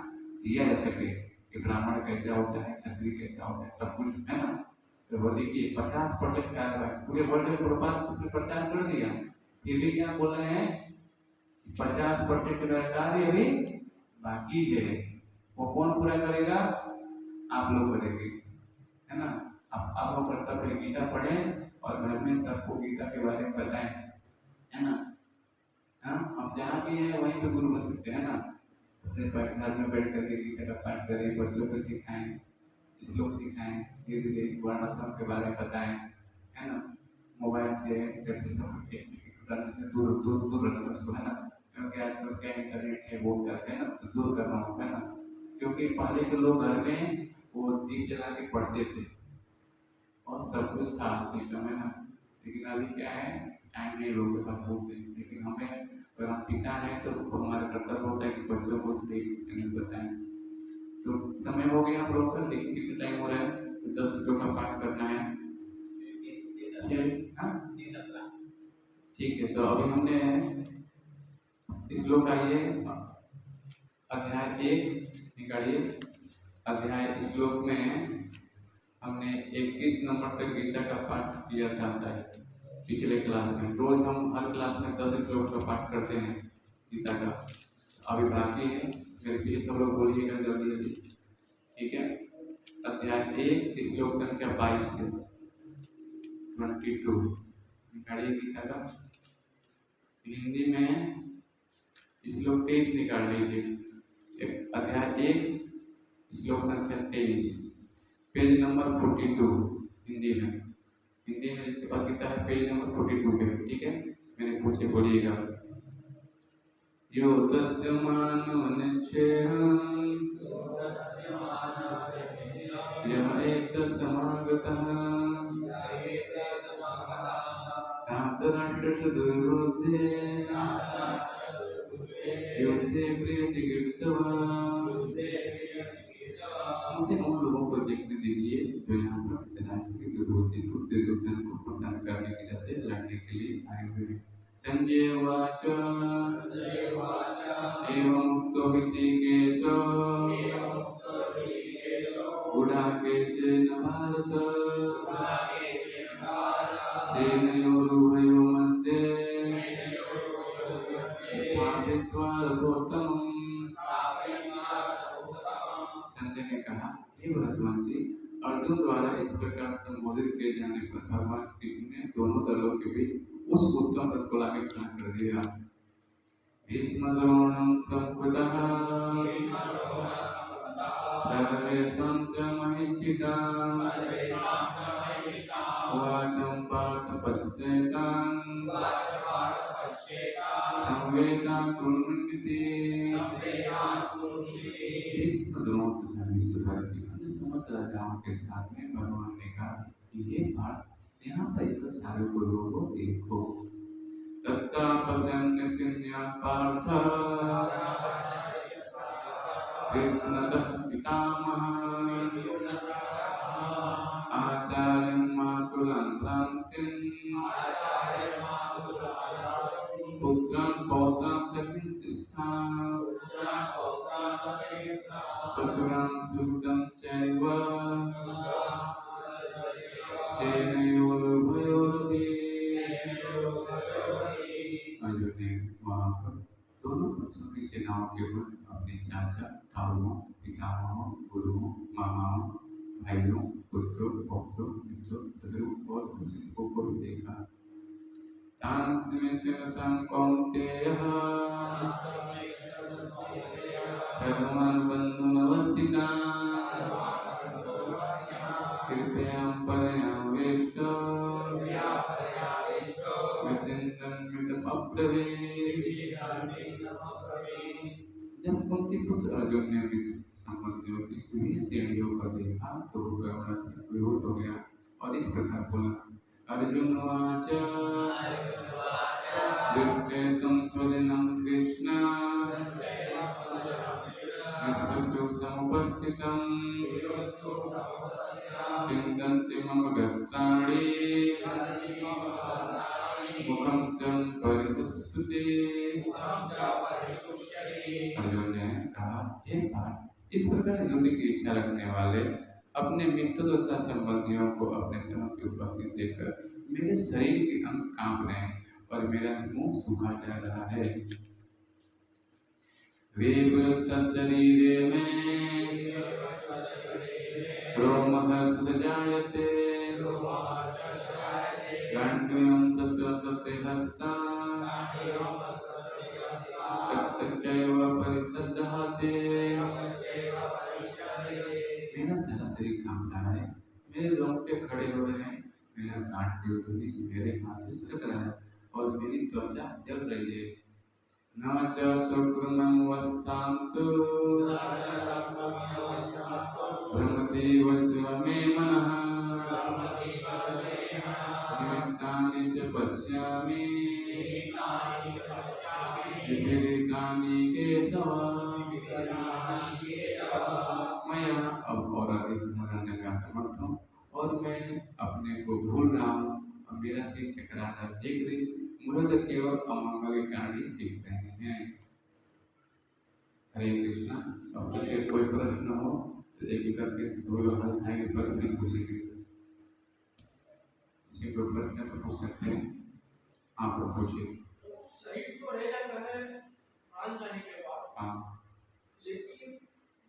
दिया जा सके कि ब्राह्मण कैसा होता है, क्षत्रिय कैसा होता है, सब कुछ, है ना। तो वो देखिए 50% कार्य पूरे वर्ल्ड में प्रचार कर दिया, फिर भी क्या बोल रहे हैं? 50% का कार्य अभी बाकी है। वो कौन पूरा करेगा? आप लोग करेंगे, है ना। आप लोग कर्तव्य गीता पढ़ें और घर में सबको गीता के बारे में बताएं, है ना। हाँ, आप जहाँ भी हैं वहीं पे गुरु बन सकते हैं ना। अपने घर में बैठ करके गीता का पाठ करें, बच्चों को सिखाएं, श्लोक सिखाएं, धीरे धीरे वर्णाश्रम के बारे में बताएं, है ना। मोबाइल से से दूर दूर दूर रखना उसको, है ना। क्योंकि आजकल क्या इंटरनेट है वो करते हैं ना, तो दूर करना होगा, है ना। क्योंकि पहले के लोग घर में वो दीप जला के पढ़ते थे और सब कुछ था सिस्टम, है ना। लेकिन अभी क्या है, टाइम नहीं लोग सब बोलते हैं। लेकिन हमें अगर हम पिता है तो हमारा कर्तव्य होता है कि बच्चों को सही बताएं। तो समय हो गया हम लोग का, देखिए कितना टाइम हो रहा है। 10 श्लोक का पाठ करना है। ठीक है, तो अभी हमने श्लोक आइए अध्याय 1 निकालिए। अध्याय श्लोक में हमने 21 नंबर तक गीता का पाठ किया था शायद पिछले क्लास में। रोज हम हर क्लास में 10 श्लोक का पाठ करते हैं गीता का। अभी बाकी है, मेरे पीछे सब लोग बोलिएगा जल्दी जल्दी, ठीक है। अध्याय 1 श्लोक संख्या 22 से 22 निकालिए गीता का। हिंदी में श्लोक 23 निकाल लीजिए। अध्याय 1 श्लोक संख्या 23। पेज नंबर 42 हिंदी में। हिंदी में जिसके पास किताब है पेज नंबर 42 पे, ठीक है, मेरे पूछे बोलिएगा। यो तस्य मानो निश्चयम् यः एतत्समागतः धातराष्ट्रसुदुर्बुद्धे युद्धे प्रियचिकित्सवा। मुझे उन लोगों को देखने दीजिए जो यहाँ पर धृतराष्ट्र की दुर्बुद्धि को दुर्योधन को प्रसन्न करने की जैसे लड़ने के लिए आए हुए हैं। संजय वाच एवं मुक्तो ऋषिकेश गुडाकेशेन भारत सेनयोरुभयोः मध्ये स्थापित्वा रथोत्तमम्। संजय ने कहा, हे भरतवंशी, अर्जुन द्वारा इस प्रकार संबोधित किए जाने पर भगवान कृष्ण ने दोनों दलों के बीच उस उत्तम रथ को लाके खड़ा कर दिया। भीष्म द्रोणं प्रमुखतः सर्वेषां च महिषिताम् उवाचं पार्थ पश्येताम् संवेदां कुर्वन्निति। भीष्म द्रोण तथा विश्वभर के अन्य समस्त राजाओं के साथ में भगवान ने कहा कि ये पार्थ यहाँ पर एक सारे गुरुओं को देखो। तथा पश्यन् सिंह पार्थ विघ्नतः पितामहः आचार्यं मातुलं भ्रान्तिं पुत्रं पौत्रं सखीस्थां ससुरं सुहृदं चैव सेनयोरुभयोरपि। अर्जुन ने वहाँ पर दोनों पक्षों की सेनाओं के ऊपर अपने चाचा, ताऊओं, पितामहों, गुरुओं, मामाओं, भाइयों, पुत्रों, पौत्रों, मित्रों, ससुरों और ससुरों को भी देखा। तान्स्मिंशं कौन्तेयः सर्वान् बन्धुनवस्थितान् कृपया पर्यवेष्ट जब कुंती पुत्र अर्जुन ने संबंधियों की विभिन्न श्रेणियों को देखा तो वो करुणा से विभूत हो गया और इस प्रकार बोला। अर्जुन वाच दुष्टेतुं स्वजनं कृष्ण यस्य समुपस्थितं चिन्तन्ति मम गात्राणि मुखं च परिशुष्यते। अर्जुन ने कहा, हे पार्थ, इस प्रकार युद्ध की इच्छा रखने वाले अपने मित्रों तथा संबंधियों को अपने समस्त उपस्थित देखकर मेरे शरीर के अंग कांप रहे हैं और मेरा मुंह सूखा जा रहा है। शरीरे में रोमहर्ष जायते गांडीवं शस्त्रं हस्ता तच्चैव परितद्दहते। मेरा सारा शरीर कांप रहा है, मेरे रोंगटे खड़े हो रहे हैं, मेरा गांडीव धुनी से मेरे हाथ से सरक रहा है और मेरी त्वचा जल रही है। न च सुकृतं वस्तान्तु भ्रमति वच मे मनः निमित्तानि च पश्यामि विपरीतानि केशव। मैं यहाँ अब और अधिक मनने का समर्थ हूँ और मैं अपने को भूल रहा हूँ और मेरा सिर चकरा रहा है। देख रही मुझे तो केवल अमंगल के कारण ही दिख रहे हैं। हरे कृष्णा। अब किसी कोई प्रश्न हो तो एक करके बोलो, हाथ उठाएंगे पर नहीं पूछेंगे। किसी को प्रश्न तो पूछ सकते हैं, आप पूछिए। शरीर तो रह जाता है प्राण जाने के बाद, हाँ, लेकिन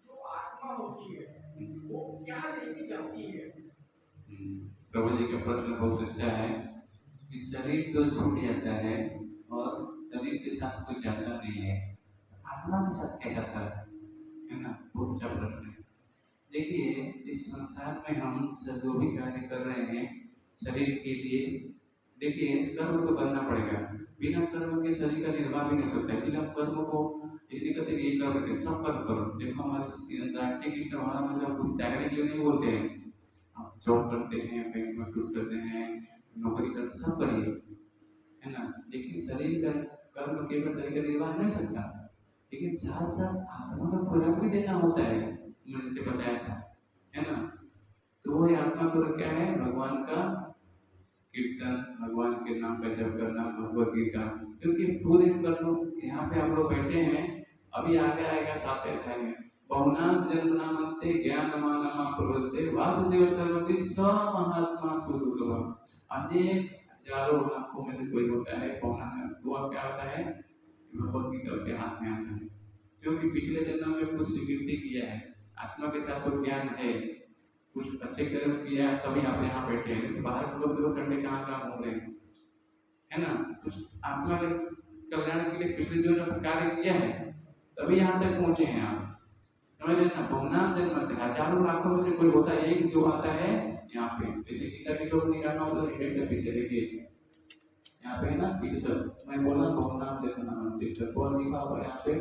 जो आत्मा होती है वो क्या लेके जाती है? प्रभु जी का प्रश्न बहुत अच्छा है कि शरीर तो छूट जाता है और शरीर के साथ कोई जाता नहीं है, आत्मा के साथ क्या जाता है ना? बहुत अच्छा प्रश्न है। देखिए इस संसार में हम सब जो भी कार्य कर रहे हैं शरीर के लिए, देखिए कर्म तो करना पड़ेगा। बिना कर्म के शरीर का निर्वाह भी नहीं हो सकता है। बिना कर्म को यदि कहते हैं ये कर्म के सब कर्म करो। देखो हमारे राष्ट्रीय कृष्ण महाराज में जो कुछ त्यागने के लिए नहीं बोलते हैं, आप जॉब करते हैं, बैंक में कुछ करते हैं, नौकरी करते, सब करिए, है ना। लेकिन शरीर का कर्म केवल शरीर का निर्वाह नहीं सकता, लेकिन साथ साथ आत्मा का खुराक भी देना होता है। मैंने से बताया था, है ना। तो वो आत्मा खुराक क्या है? भगवान का कीर्तन, भगवान के नाम का जप करना, भगवत गीता। क्योंकि पूरे कर्म यहाँ पे हम लोग बैठे हैं, अभी आगे आएगा सातवें अध्याय में, बहुनाम जन्मनामन्ते ज्ञानमानमा प्रवृत्ते वासुदेव सर्वति स महात्मा सुदुर्लभम। अनेक हजारों लाखों में से कोई होता है बहुनाम में, वो क्या होता है? भगवत गीता उसके हाथ में आता है। क्योंकि पिछले जन्म में कुछ स्वीकृति किया है, आत्मा के साथ तो ज्ञान है, कुछ अच्छे कर्म किया है, तभी आप यहाँ बैठे हैं। तो बाहर के लोग तो संडे कहाँ कहाँ घूम रहे हैं, है ना। कुछ आत्मा के कल्याण के लिए पिछले जो कार्य किया है, तभी यहाँ तक पहुंचे हैं आप, समझ रहे ना। बहुनाम जन्म हजारों लाखों में से कोई होता है एक जो आता है यहाँ पे। जैसे गीता के लोग निकालना होता है से पीछे, देखिए यहाँ पे है ना पीछे तक मैं बोला बहुनाम जन्म और लिखा हुआ यहाँ पे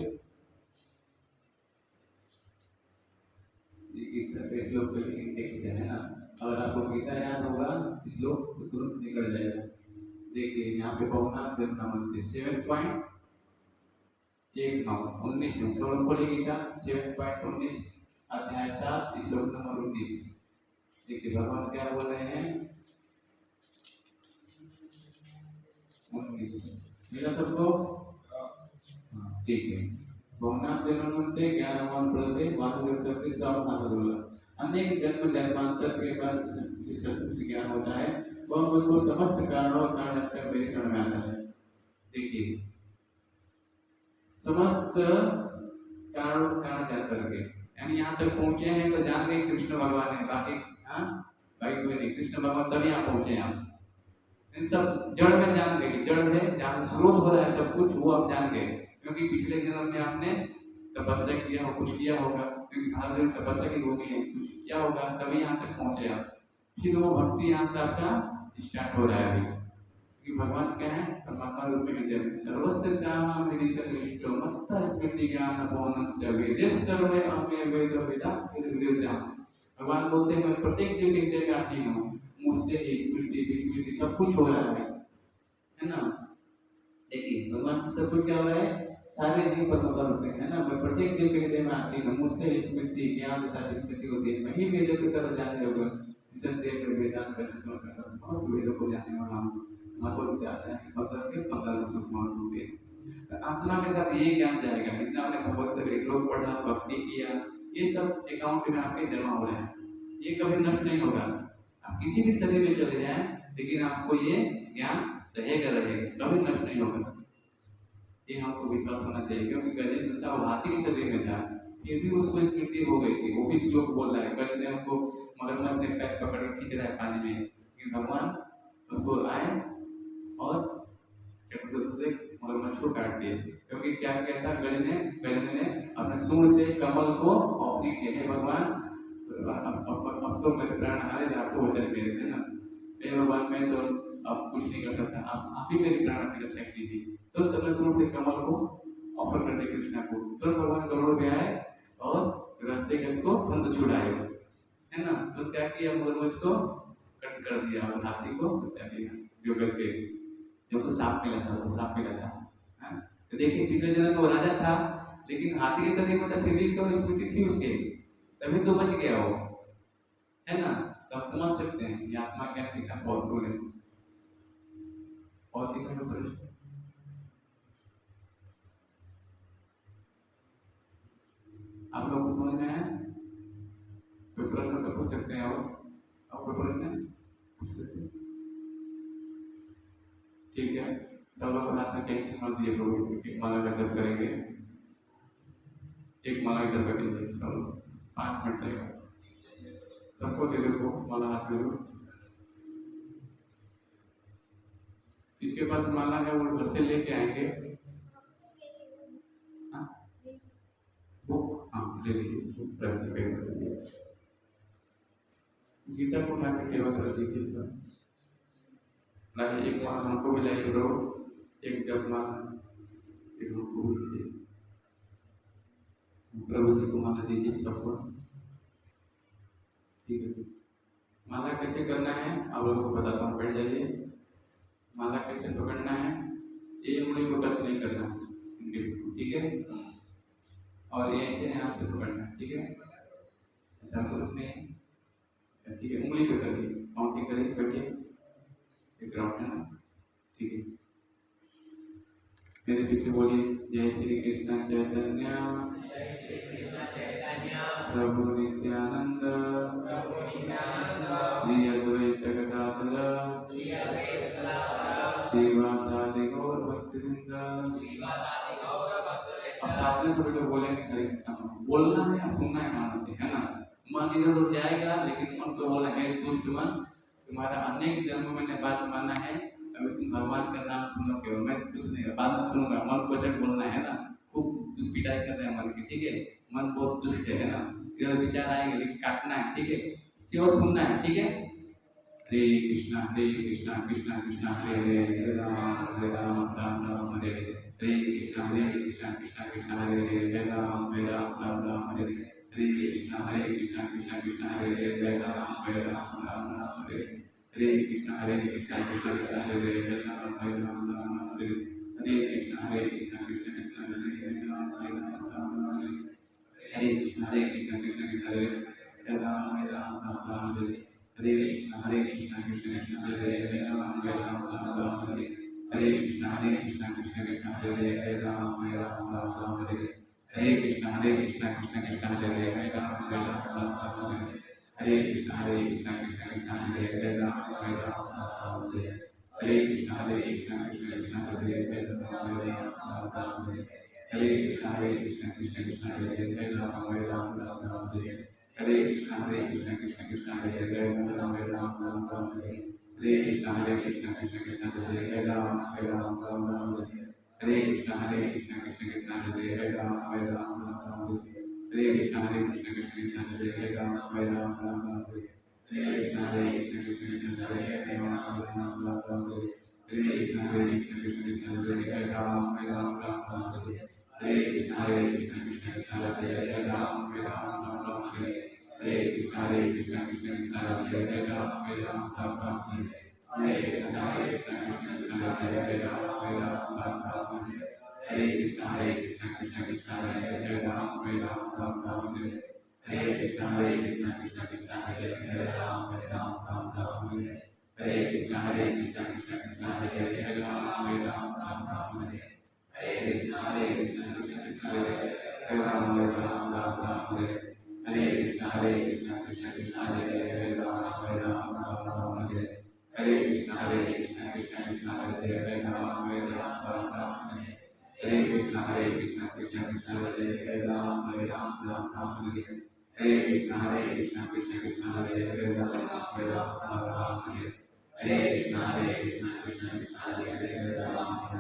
लोग इंडेक्स है ना। अगर आपको गीता याद होगा इस लोग तुरंत निकल जाएगा। देखिए यहाँ पे बहुनाम जन्म 7.19 में सब बोली गीता 7.19 अध्याय 7 श्लोक नंबर 19। देखिए भगवान क्या बोल रहे हैं, 19 मिला सबको? ठीक है। बहुनाम जन्मन्ते ज्ञानवान प्रदे वासुदेव सर्वति स महात्मा। अनेक जन्म जन्मांतर के बाद जिस ज्ञान होता है वह मुझको समस्त कारणों कारण अपने मेरे शरण में आता है। देखिए समस्त कारण कारण जान करके, यानी यहाँ तक पहुंचे हैं तो जान गए कृष्ण भगवान है, बाकी हाँ भाई कोई नहीं, कृष्ण भगवान तभी यहाँ पहुंचे हैं आप। सब जड़ में जान गए, जड़ में जहाँ स्रोत हो रहा है सब कुछ वो आप जान गए। क्योंकि पिछले जन्म में आपने तपस्या किया हो, कुछ किया होगा, क्योंकि भारत में तपस्या की होगी है, कुछ किया होगा तभी यहाँ तक पहुंचे आप। फिर वो भक्ति यहाँ से आपका स्टार्ट हो रहा है अभी। क्योंकि भगवान क्या है? परमात्मा रूप में विद्यमान सर्वस्य चाह मेरी सकृष्टो मत्ता स्मृति ज्ञान अपोहनंत च वेदेश सर्वे अहमे वेद वेदांत चाह। भगवान बोलते हैं मैं प्रत्येक जीव के हृदय में आसीन हूँ, मुझसे ही स्मृति विस्मृति सब कुछ हो रहा है ना। देखिए भगवान सब कुछ क्या हो रहा है? सारे जीव परमात्मा रूप में है ना। मैं प्रत्येक जीव के हृदय में आसीन हूँ, मुझसे स्मृति ज्ञान तथा विस्मृति होती है। मैं ही वेदों की तरफ जानने योग्य निसंदेह में वेदांत का चित्रण करता हूँ, बहुत वेदों को जानने वाला हूँ। भगवत आता है मतलब के 15 होते हैं। तो आत्मा के साथ ये ज्ञान जाएगा, जितना आपने भगवत लोग पढ़ा, भक्ति किया, ये सब अकाउंट में आपके जमा हो रहा है, ये कभी नष्ट नहीं होगा। आप किसी भी शरीर में चले जाएं लेकिन आपको ये ज्ञान रहेगा रहेगा, कभी नष्ट नहीं होगा। ये हमको विश्वास होना चाहिए। क्योंकि गजेंद्र था वो हाथी के शरीर में था, फिर भी उसको स्मृति हो गई थी। वो भी श्लोक बोल रहा है, गजेंद्र उनको मगरमच्छ ने पैर पकड़ के खींच रहा है पानी में, लेकिन भगवान उसको आए और मगरमच्छ को काट दिया। क्योंकि क्या किया था गजेंद्र ने अपने सूंड से कमल को ऑफरिंग किया है, भगवान अब तो मेरे प्राण हारे, आपको वचन मेरे थे ना, हे भगवान मैं तो अब कुछ नहीं कर सकता, आप ही मेरे प्राण की रक्षा कीजिए। तो तब सूंड से कमल को ऑफर कर दिया कृष्णा को। तो भगवान गरुड़ पे आए और रस्ते के इसको बंद छुड़ाए, है ना। तो क्या किया, मगरमच्छ को कट कर दिया और हाथी को बचा लिया। जो गज के जो कुछ सांप मिला था वो सांप मिला था, है? तो देखिए पिछले जन्म में वो राजा था, लेकिन हाथी के शरीर में तो फिर भी कोई स्मृति थी उसके, तभी तो बच गया वो, है ना। तो आप समझ सकते हैं ये आत्मा क्या कितना पावरफुल है। और कितना प्रश्न आप लोग को समझ में आया? कोई प्रश्न तो पूछ सकते हैं। और कोई प्रश्न पूछ सकते हैं? ठीक है, सब लोग हाथ में चेक मार दिए, लोग एक माला का जप करेंगे, एक माला का जप करेंगे सब लोग, 5 मिनट लगेगा। सबको दे दो माला, हाथ में दो। इसके पास माला है वो घर से लेके आएंगे। हाँ वो हाँ ले लीजिए। गीता को उठा के टेबल पर दीजिए सब। लाइए एक माला हमको भी लाइए ब्रो, एक जब माला एक हमको भी दीजिए। प्रभु जी को माला दीजिए सबको, ठीक है। माला कैसे करना है आप लोगों को बताता हूँ, बैठ जाइए। माला कैसे पकड़ना है, ये उंगली को टच नहीं करना इंडेक्स को, ठीक है। और ये ऐसे यहाँ से पकड़ना है, ठीक है। ऐसा मतलब नहीं, ठीक है। उंगली पे करिए, काउंटिंग करिए, बैठिए। एक राउंड है ना, ठीक है। मेरे पीछे बोलिए, जय श्री कृष्ण चैतन्य प्रभु नित्यानंद श्री अद्वैत गदाधर श्रीवासादि गौर भक्तवृंद। अब साथ में सभी लोग बोलेंगे हरे कृष्णा। बोलना है, सुनना है मन से, है ना। मन इधर उठ जाएगा, लेकिन मन को बोलना है, दुष्ट मन तुम्हारा अनेक जन्म मैंने बात माना है, अभी तुम भगवान का नाम सुनोगे, मैं कुछ नहीं बाद में सुनूंगा। मन को ऐसे बोलना है ना, खूब पिटाई कर रहे हैं मन की, ठीक है। मन बहुत दुष्ट है ना, इधर विचार आएंगे लेकिन काटना है, ठीक है। केवल सुनना है, ठीक है। हरे कृष्णा कृष्णा कृष्णा हरे हरे, हरे राम राम राम हरे हरे। हरे कृष्णा कृष्णा कृष्णा हरे हरे, हरे राम राम हरे हरे। हरे कृष्णा कृष्णा कृष्णा हरे हरे, हरे राम राम हरे हरे। हरे कृष्णा कृष्णा कृष्णा हरे हरे, हरे राम राम हरे हरे। हरे कृष्णा कृष्णा कृष्णा हरे हरे, हरे राम राम हरे हरे। हरे कृष्णा कृष्णा कृष्णा हरे हरे, हरे राम राम हरे हरे। हरे कृष्णा कृष्णा कृष्णा हरे हरे, हरे राम राम हरे हरे। हरे कृष्णा कृष्णा कृष्णा हरे हरे, हरे राम राम हरे हरे। हरे कृष्णा कृष्णा कृष्णा हरे हरे, हरे राम राम हरे हरे। हरे कृष्णा कृष्णा कृष्णा हरे हरे, हरे राम राम हरे हरे। हरे कृष्णा कृष्णा कृष्णा हरे हरे, हरे राम राम हरे हरे। हरे कृष्णा कृष्णा कृष्णा हरे हरे, हरे राम राम हरे हरे। हरे कृष्णा कृष्णा कृष्णा हरे हरे, हरे राम राम हरे हरे। हरे कृष्णा कृष्णा कृष्णा हरे हरे, हरे राम राम हरे हरे। हरे कृष्णा कृष्णा कृष्णा हरे हरे, हरे राम राम हरे हरे। हरे कृष्णा कृष्णा कृष्णा हरे हरे, हरे राम राम हरे हरे। हरे कृष्णा कृष्णा कृष्णा हरे हरे, हरे राम राम हरे हरे। हरे कृष्णा कृष्णा कृष्णा हरे हरे, हरे राम राम हरे हरे। हरे कृष्णा कृष्णा कृष्णा हरे हरे, हरे राम राम हरे हरे। हरे कृष्णा कृष्णा कृष्णा हरे हरे, हरे राम राम हरे हरे। हरे कृष्णा कृष्णा कृष्णा हरे हरे, हरे राम राम हरे हरे। हरे कृष्णा कृष्णा कृष्णा हरे हरे, हरे राम राम हरे हरे। हरे कृष्णा कृष्णा कृष्णा हरे हरे, हरे राम राम हरे हरे। हरे कृष्णा कृष्णा कृष्णा हरे हरे, हरे राम राम हरे हरे। हरे कृष्णा कृष्णा कृष्णा हरे हरे, हरे राम राम हरे हरे। हरे कृष्णा कृष्णा कृष्णा हरे हरे, हरे राम राम हरे हरे। हरे कृष्णा कृष्णा कृष्णा हरे हरे, हरे राम राम हरे हरे। हरे कृष्णा कृष्णा कृष्णा हरे हरे, हरे राम राम हरे हरे। हरे कृष्णा कृष्णा कृष्णा हरे हरे, हरे राम राम हरे हरे। हरे कृष्णा कृष्णा कृष्णा हरे हरे, हरे राम राम हरे हरे। हरे कृष्णा कृष्णा कृष्णा हरे हरे, हरे राम राम हरे हरे। हरे कृष्णा कृष्णा कृष्णा हरे हरे, हरे राम हरे हरे। हरे कृष्णा कृष्णा कृष्णा हरे हरे, हरे राम हरे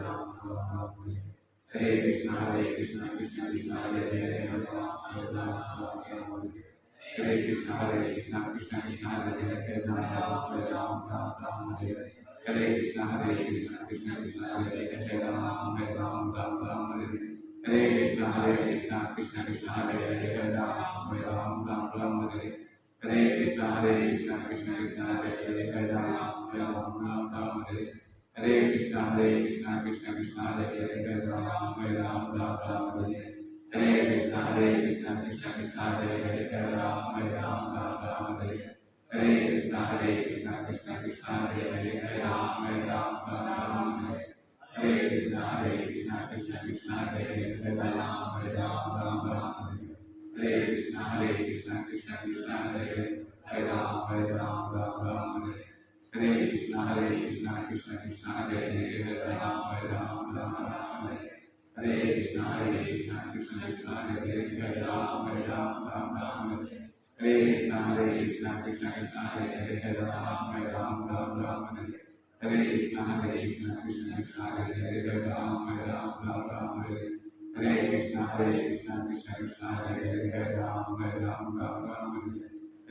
हरे। हरे कृष्णा कृष्णा कृष्णा हरे हरे, हरे राम हरे हरे। हरे कृष्णा कृष्णा कृष्णा हरे हरे, हरे राम हरे हरे। हरे कृष्णा कृष्णा कृष्णा हरे हरे, हरे राम हरे हरे। हरे कृष्णा कृष्णा कृष्णा हरे हरे, हरे राम हरे हरे। हरे कृष्णा कृष्णा कृष्णा हरे हरे, हरे राम हरे हरे। हरे कृष्णा कृष्णा कृष्णा हरे हरे, हरे राम हरे हरे। हरे कृष्णा कृष्णा कृष्णा हरे हरे, हरे राम हरे हरे। हरे कृष्णा कृष्णा कृष्णा हरे हरे, हरे राम हरे हरे। हरे कृष्णा कृष्णा कृष्णा हरे हरे, हरे राम हरे हरे। हरे कृष्णा कृष्णा कृष्णा हरे हरे, हरे राम हरे हरे। हरे कृष्णा कृष्णा कृष्णा हरे हरे, हरे राम हरे हरे। हरे कृष्णा कृष्णा कृष्णा हरे हरे, हरे राम हरे हरे।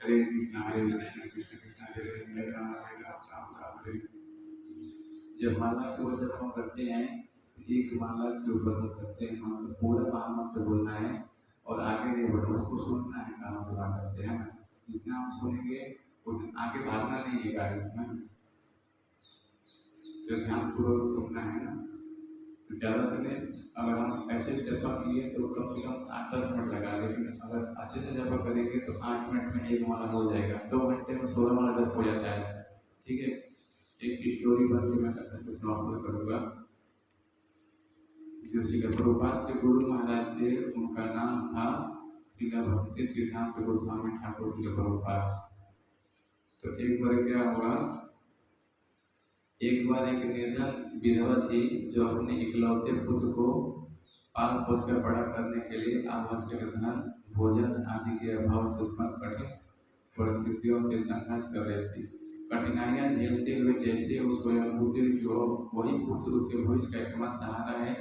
हरे कृष्णा कृष्ण कृष्ण हरे हरे राम राम राम हरे। जब माला के ऊपर जब हम करते हैं, एक माला के ऊपर हम करते हैं, हम तो पूरा महामंत्र बोलना है और आगे नहीं बढ़ना, उसको सुनना है काम पूरा करते हैं ना। जितना हम सुनेंगे उतना आगे भागना नहीं है गाड़ी में, तो ध्यान पूर्वक सुनना है ना। तो ज़्यादा समय अगर हम ऐसे जपा किए तो कम से कम 8-10 मिनट लगा, लेकिन अगर अच्छे से जपा करेंगे तो 8 मिनट में एक माला हो जाएगा, 2 घंटे में 16 माला जप हो जाता है। ठीक है, एक स्टोरी बन के मैं समापन करूँगा। जो श्री प्रभुपाद के गुरु महाराज थे, उनका नाम था श्रीला भक्ति सिद्धांत गोस्वामी ठाकुर श्री प्रभुपाद। तो एक बार क्या हुआ, एक बार एक निर्धन विधवा थी जो अपने इकलौते पुत्र को पाल पोस कर बड़ा करने के लिए आवश्यक धन भोजन आदि के अभाव से उत्पन्न कठिन परिस्थितियों से संघर्ष कर रही थी। कठिनाइयां झेलते हुए जैसे उसको अनुभूति जो वही पुत्र उसके भविष्य का एकमात्र सहारा है,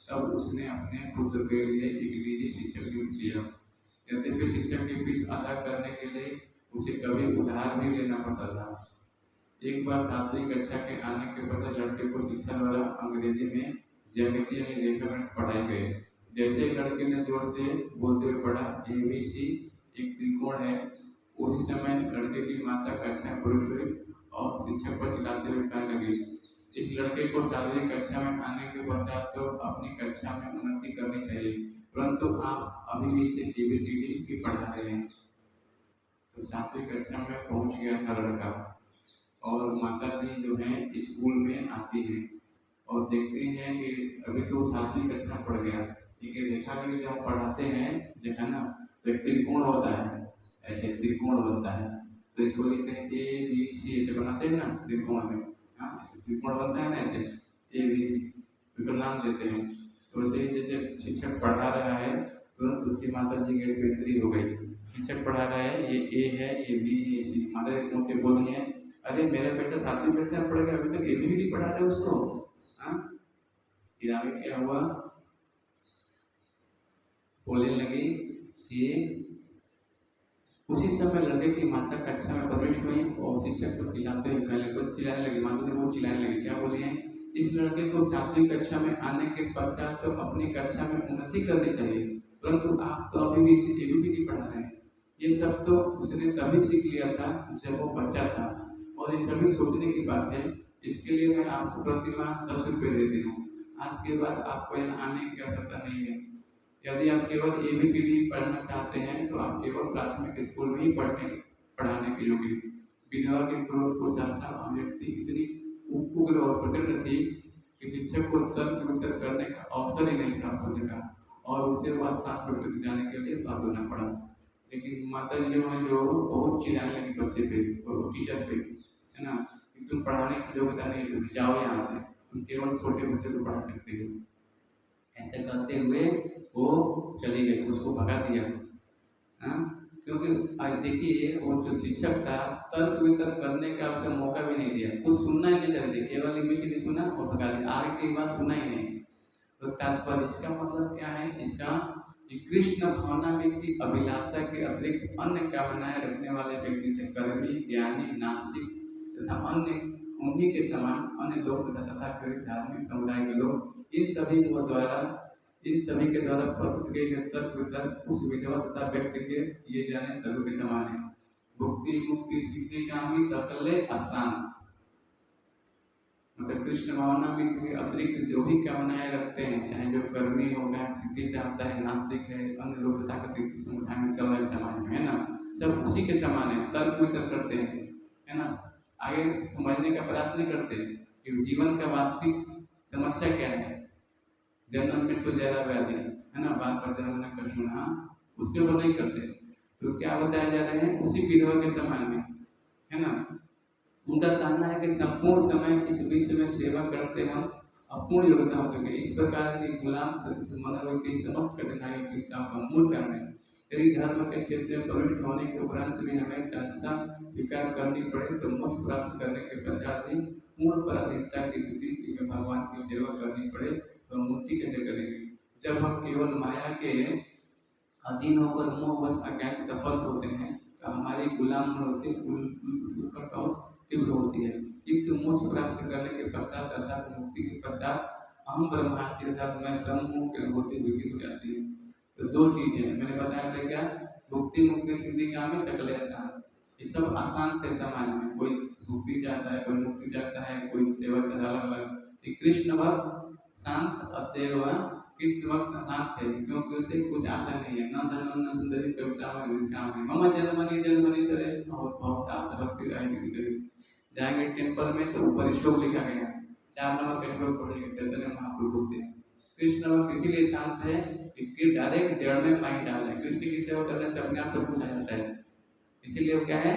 तब उसने अपने पुत्र के लिए एक निजी शिक्षक नियुक्त किया। यद्यपि शिक्षक की फीस अदा करने के लिए उसे कभी उधार भी लेना पड़ता था। एक बार 7वीं कक्षा के आने के बाद लड़के को शिक्षा द्वारा अंग्रेजी में ज्यामिति यानी रेखागणित पढ़ाए गए। जैसे लड़के ने जोर से बोलते हुए पढ़ा ABC एक त्रिकोण है, उसी समय लड़के की माता कक्षा में प्रवेश हुई और शिक्षक पर चिल्लाते हुए कहने लगी, एक लड़के को 7वीं कक्षा में आने के पश्चात तो अपनी कक्षा में उन्नति करनी चाहिए, परंतु आप अभी भी इसे ABCD भी पढ़ा रहे हैं। तो 7वीं कक्षा में पहुंच गया था लड़का और माता जी जो है स्कूल में आती है और देखते हैं कि अभी तो 7वीं कक्षा पढ़ गया, ठीक है। देखा कि जब पढ़ाते हैं जो है ना, तो एक त्रिकोण होता है, ऐसे त्रिकोण होता है, तो इसको लिखते हैं ABC, ऐसे बनाते हैं ना त्रिकोण में, हाँ ऐसे त्रिकोण बनता है ना, ऐसे ABC उनको नाम देते हैं। तो वैसे जैसे शिक्षक पढ़ा रहा है, तुरंत उसकी माता जी गेट पे एंट्री हो गई। शिक्षक पढ़ा रहा है, ये A है, ये B है, C। माता जी उनके बोली हैं, अरे मेरा बेटा 7वीं कक्षा में पढ़ गया, अभी तक ABCD पढ़ा रहे उसको। हाँ, फिर आगे क्या हुआ, बोलने लगी कि उसी समय लड़के की माता कक्षा में प्रविष्ट हुई और शिक्षक को चिल्लाते हुए कहने लगी, चिल्लाने लगी, माता ने वो चिल्लाने लगी, क्या बोली है, इस लड़के को 7वीं कक्षा में आने के पश्चात तो अपनी कक्षा में उन्नति करनी चाहिए, परंतु आप तो अभी भी इसे ABCD पढ़ा रहे हैं। ये सब तो उसने तभी सीख लिया था जब वो बच्चा था, और ये सभी सोचने की बात है। इसके लिए मैं आपको प्रतिमाह 10 रुपये देती हूँ। आज के बाद आपको यहाँ आने की आवश्यकता नहीं है। यदि आप केवल ABCD पढ़ना चाहते हैं तो आप केवल प्राथमिक स्कूल में ही पढ़ाने के योग्य हैं। विधवा के क्रोध को सहसा व्यक्ति इतनी उग्र और प्रचंड थी कि शिक्षक को तर्क वितर्क करने का अवसर ही नहीं प्राप्त हो सका और उसे वह स्थान पर जाने के लिए बाध्य होना पड़ा। लेकिन माता जी जो है जो बहुत चिल्लाने लगी बच्चे पे और टीचर पे, है ना, कि तुम पढ़ाने की योग्यता नहीं, तुम जाओ यहाँ से, तुम केवल छोटे बच्चे को पढ़ा सकते हो। ऐसे कहते हुए वो चली गई, उसको भगा दिया। हाँ, क्योंकि आज देखिए वो जो शिक्षक था तर्क वितर्क करने का उसे मौका भी नहीं दिया, कुछ सुनना ही नहीं चाहते, केवल ABCD सुना और भगा दिया, आगे की बात सुना ही नहीं। तो तात्पर्य इसका मतलब क्या है, इसका कि कृष्ण भावनामृत की अभिलाषा के अतिरिक्त अन्य कामनाएं रखने वाले व्यक्ति से कर्मी, ज्ञानी, नास्तिक तथा अन्य उन्हीं के समान अन्य लोग तथा धार्मिक समुदाय के लोग इन सभी के द्वारा प्रस्तुत किए गए तर्क वितर्क उस विधवा तथा व्यक्ति के किए जाने तर्क के समान है। भुक्ति मुक्ति सिद्धि कामी सकले आसान, मतलब कृष्ण भावनामृत के अतिरिक्त जो भी कामनाएं रखते हैं, चाहे जो कर्मी हो गया, सिद्धि चाहता है, नास्तिक है, अन्य लोग तथाकथित समुदाय में चल रहे समाज में, है ना, सब उसी के समान है। तर्क वितर्क करते हैं, है ना, आगे समझने का प्रयास नहीं करते कि जीवन का वास्तविक समस्या क्या है, जन्म मृत्यु जरा व्याधि, है ना, बार बार जन्म न कष्ट होना, उसके ऊपर नहीं करते। तो क्या बताया जा रहे हैं, उसी विधवा के समान में, है ना। उनका कहना है कि संपूर्ण समय इस विश्व में सेवा करते हम अपूर्ण योग्यता हो सके, इस प्रकार की गुलाम मनोवृत्ति समस्त कठिनाइयों चिंताओं का मूल कारण है। यदि धर्म के क्षेत्र में प्रविष्ट होने के उपरांत भी हमें तत्सा स्वीकार करनी पड़े तो मोक्ष प्राप्त करने के पश्चात भी पूर्ण पराधीनता की स्थिति में भगवान की सेवा करनी पड़े तो मुक्ति कैसे करेंगे। जब हम केवल माया के अधीन होकर मोह बस अज्ञान तपत होते हैं हमारी गुलाम होती तीव्र होती है, किंतु मोक्ष प्राप्त करने के पश्चात अर्थात मुक्ति के पश्चात हम ब्रह्माची अर्थात मैं ब्रह्म हूँ की अनुभूति विकसित हो जाती है। तो दो चीज है मैंने बताया था क्या, भुक्ति मुक्ति सिद्धि काम ही सकल आसान, ये सब आसान थे समाज में, कोई मुक्ति चाहता है, कोई मुक्ति चाहता है, कोई सेवा चाहता है, अलग अलग। कृष्ण भक्त शांत अतएव कृष्ण भक्त शांत है, क्योंकि उसे कुछ आशा नहीं है, न धन न सुंदरी कविता में निष्काम है, मम जन्मनि सरे और भक्ता भक्ति रहेगी। जाएंगे टेम्पल में तो ऊपर श्लोक लिखा गया, 4 नंबर का श्लोक पढ़ेंगे चैतन्य महाप्रभु के। कृष्ण भक्त इसीलिए शांत है कि डायरेक्ट जड़ में माइंड डाल है, कृष्ण की सेवा करने से अपने आप सब कुछ आ जाता है, इसीलिए वो क्या है,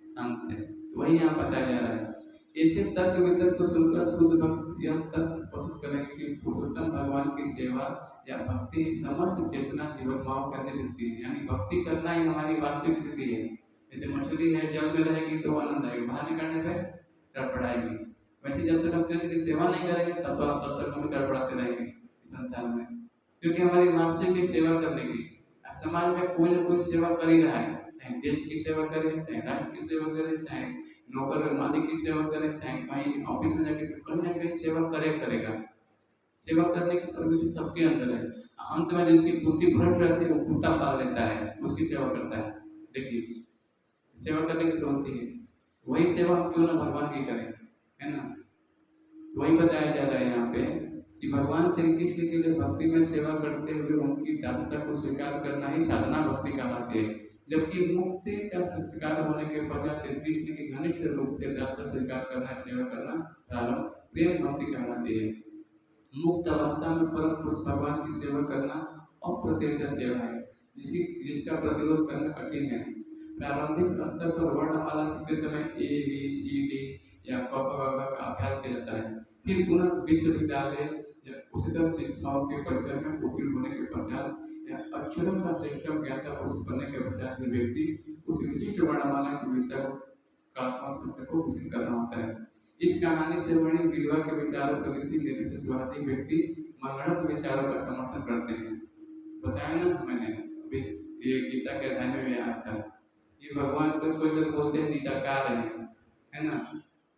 शांत है। तो वही यहाँ बताया जा रहा है। ऐसे तर्क वितर्क को सुनकर शुद्ध भक्त यह तर्क प्रस्तुत करेंगे कि पुरुषोत्तम भगवान की सेवा या भक्ति समस्त चेतना जीवोत्माओं करने सकती है, यानी भक्ति करना ही हमारी वास्तविक स्थिति है। जैसे मछली है जल में रहेगी तो आनंद आएगा, बाहर निकलने पर तड़पड़ाएगी, वैसे जब तक हम कृष्ण की सेवा नहीं करेंगे तब तक हम तड़पड़ाते रहेंगे संसार में, क्योंकि हमारी वास्तविक सेवा करने की समाज में कोई ना कोई सेवा कर ही रहा है, चाहे देश की सेवा करे, चाहे राष्ट्र की सेवा करे, चाहे नौकर मालिक की सेवा करे, चाहे कहीं ऑफिस में जाके कहीं ना कहीं सेवा करेगा। सेवा करने की प्रवृत्ति सबके अंदर है। अंत में जिसकी बुद्धि भ्रष्ट रहती है वो कुत्ता पाल लेता है, उसकी सेवा करता है। देखिए सेवा करने की प्रवृत्ति है, वही सेवा हम क्यों ना भगवान की करें, है ना। वही बताया जा रहा है यहाँ पे कि भगवान श्री कृष्ण के लिए भक्ति में सेवा करते हुए उनकी दाता को स्वीकार करना ही साधना भक्ति कहलाती है, जबकि मुक्ति का संस्कार होने के पश्चात श्री कृष्ण की घनिष्ठ रूप से दाता स्वीकार करना, सेवा करना प्रारंभ प्रेम भक्ति कहलाती है। मुक्त अवस्था में परम पुरुष भगवान की सेवा करना अप्रत्यक्ष सेवा है, जिसका प्रतिरोध करना कठिन है। प्रारंभिक स्तर पर वर्णमाला सीखते समय ए बी सी डी या क का अभ्यास किया जाता है, फिर पुनः विश्वविद्यालय या उच्चतर शिक्षाओं के परिसर में उत्तीर्ण होने के पश्चात या अक्षरों का सिस्टम ज्ञाता पुरुष बनने के पश्चात व्यक्ति उस विशिष्ट वर्णमाला की विद्या कलात्मक सत्य को घोषित करना होता है। इस कहानी से बड़ी विधवा के विचारों से किसी निरक्षवादी व्यक्ति मनगढ़ंत विचारों का समर्थन करते हैं। बताया ना मैंने अभी, ये गीता के अध्याय में भी आया था, ये भगवान को कोई लोग बोलते हैं निराकार है ना,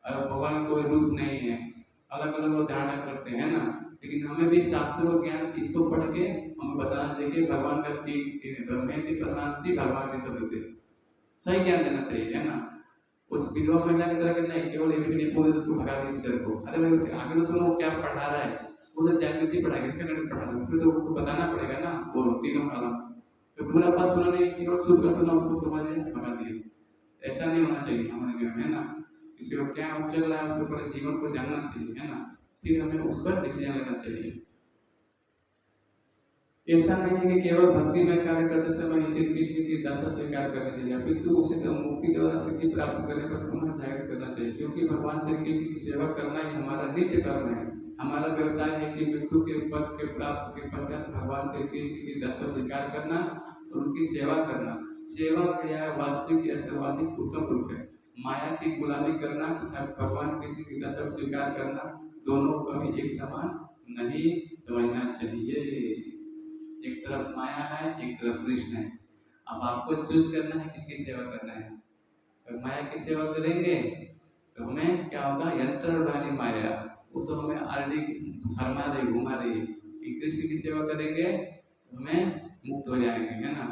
और भगवान कोई रूप नहीं है, अलग अलग धारणा करते हैं ना। लेकिन हमें भी शास्त्रों ज्ञान इसको पढ़ के हमें बताना चाहिए भगवान का तीन ब्रह्मेति परमांति भगवान शब्द सही ज्ञान देना चाहिए, है ना। उस विधवा महिला की तरह नहीं केवल एबीसीडी बोल उसको भगा दी टीचर को, अरे भाई उसके आगे तो सुनो क्या पढ़ा रहा है, वो तो जागृति पढ़ाएगा, गणित पढ़ा रहा है, उसमें तो उनको बताना पड़ेगा ना वो तीनों कालम। तो पूरा पास सुना नहीं, केवल शुद्ध का सुना उसको समझ भगा दिए, ऐसा नहीं होना चाहिए हमारे घर में, है ना। किसी को क्या चल रहा है उसको पूरे जीवन को जानना चाहिए, है ना, फिर हमें उस पर डिसीजन लेना चाहिए। ऐसा नहीं है कि केवल भक्ति में कार्य करते समय श्री कृष्ण की दशा स्वीकार करनी चाहिए, अपितु उसे तो मुक्ति द्वारा सिद्धि प्राप्त करने पर पुनः जागृत करना चाहिए, क्योंकि भगवान श्री कृष्ण की सेवा करना ही हमारा नित्य कर्म है। हमारा व्यवसाय है कि मृत्यु के पद के प्राप्त के पश्चात भगवान श्री कृष्ण की दशा स्वीकार करना और उनकी सेवा करना। सेवा क्रिया वास्तविक या सर्वाधिक उत्तम रूप है। माया की गुलामी करना तथा भगवान कृष्ण की दशा स्वीकार करना दोनों कभी एक समान नहीं समझना चाहिए। एक तरफ माया है, एक तरफ कृष्ण है। अब आपको चूज करना है किसकी सेवा करना है। अगर माया की सेवा करेंगे तो हमें क्या होगा, यंत्र उड़ानी माया, वो तो हमें ऑलरेडी फरमा रही, घुमा रही है। कृष्ण की सेवा करेंगे तो हमें मुक्त हो जाएंगे, है ना।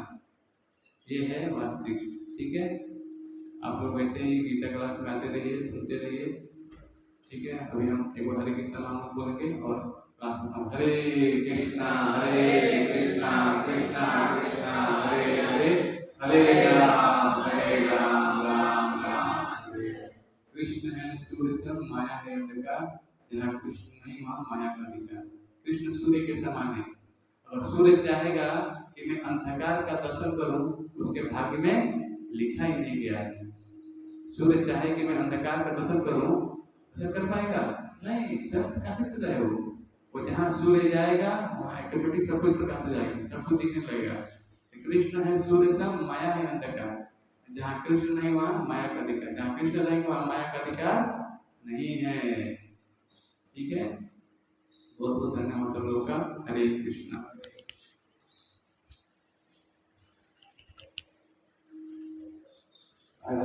ये है वास्तविक, ठीक है। आप लोग वैसे ही गीता क्लास में आते रहिए, सुनते रहिए, ठीक है। अभी हम एक हरे कृष्ण नाम बोलेंगे और हरे कृष्णा कृष्णा कृष्णा हरे हरे, हरे राम राम राम। कृष्ण है सूर्य सम, माया है अंधकार, जहाँ कृष्ण नहीं वहाँ माया का विचार। कृष्ण सूर्य के समान है, और सूर्य चाहेगा कि मैं अंधकार का दर्शन करूं, उसके भाग्य में लिखा ही नहीं गया है। सूर्य चाहे कि मैं अंधकार का दर्शन करूं, ऐसा कर पाएगा नहीं, सब प्रकाशित कर रहे हो। वो जहाँ सूर्य जाएगा वहाँ ऑटोमेटिक सब कुछ प्रकाश हो जाएगा, सब कुछ दिखने लगेगा। कृष्ण है सूर्य सम, माया है अंधकार, जहाँ कृष्ण नहीं वहाँ माया का अधिकार, जहाँ कृष्ण नहीं वहाँ माया का अधिकार नहीं है, ठीक है। बहुत बहुत धन्यवाद हम लोगों का। हरे कृष्णा।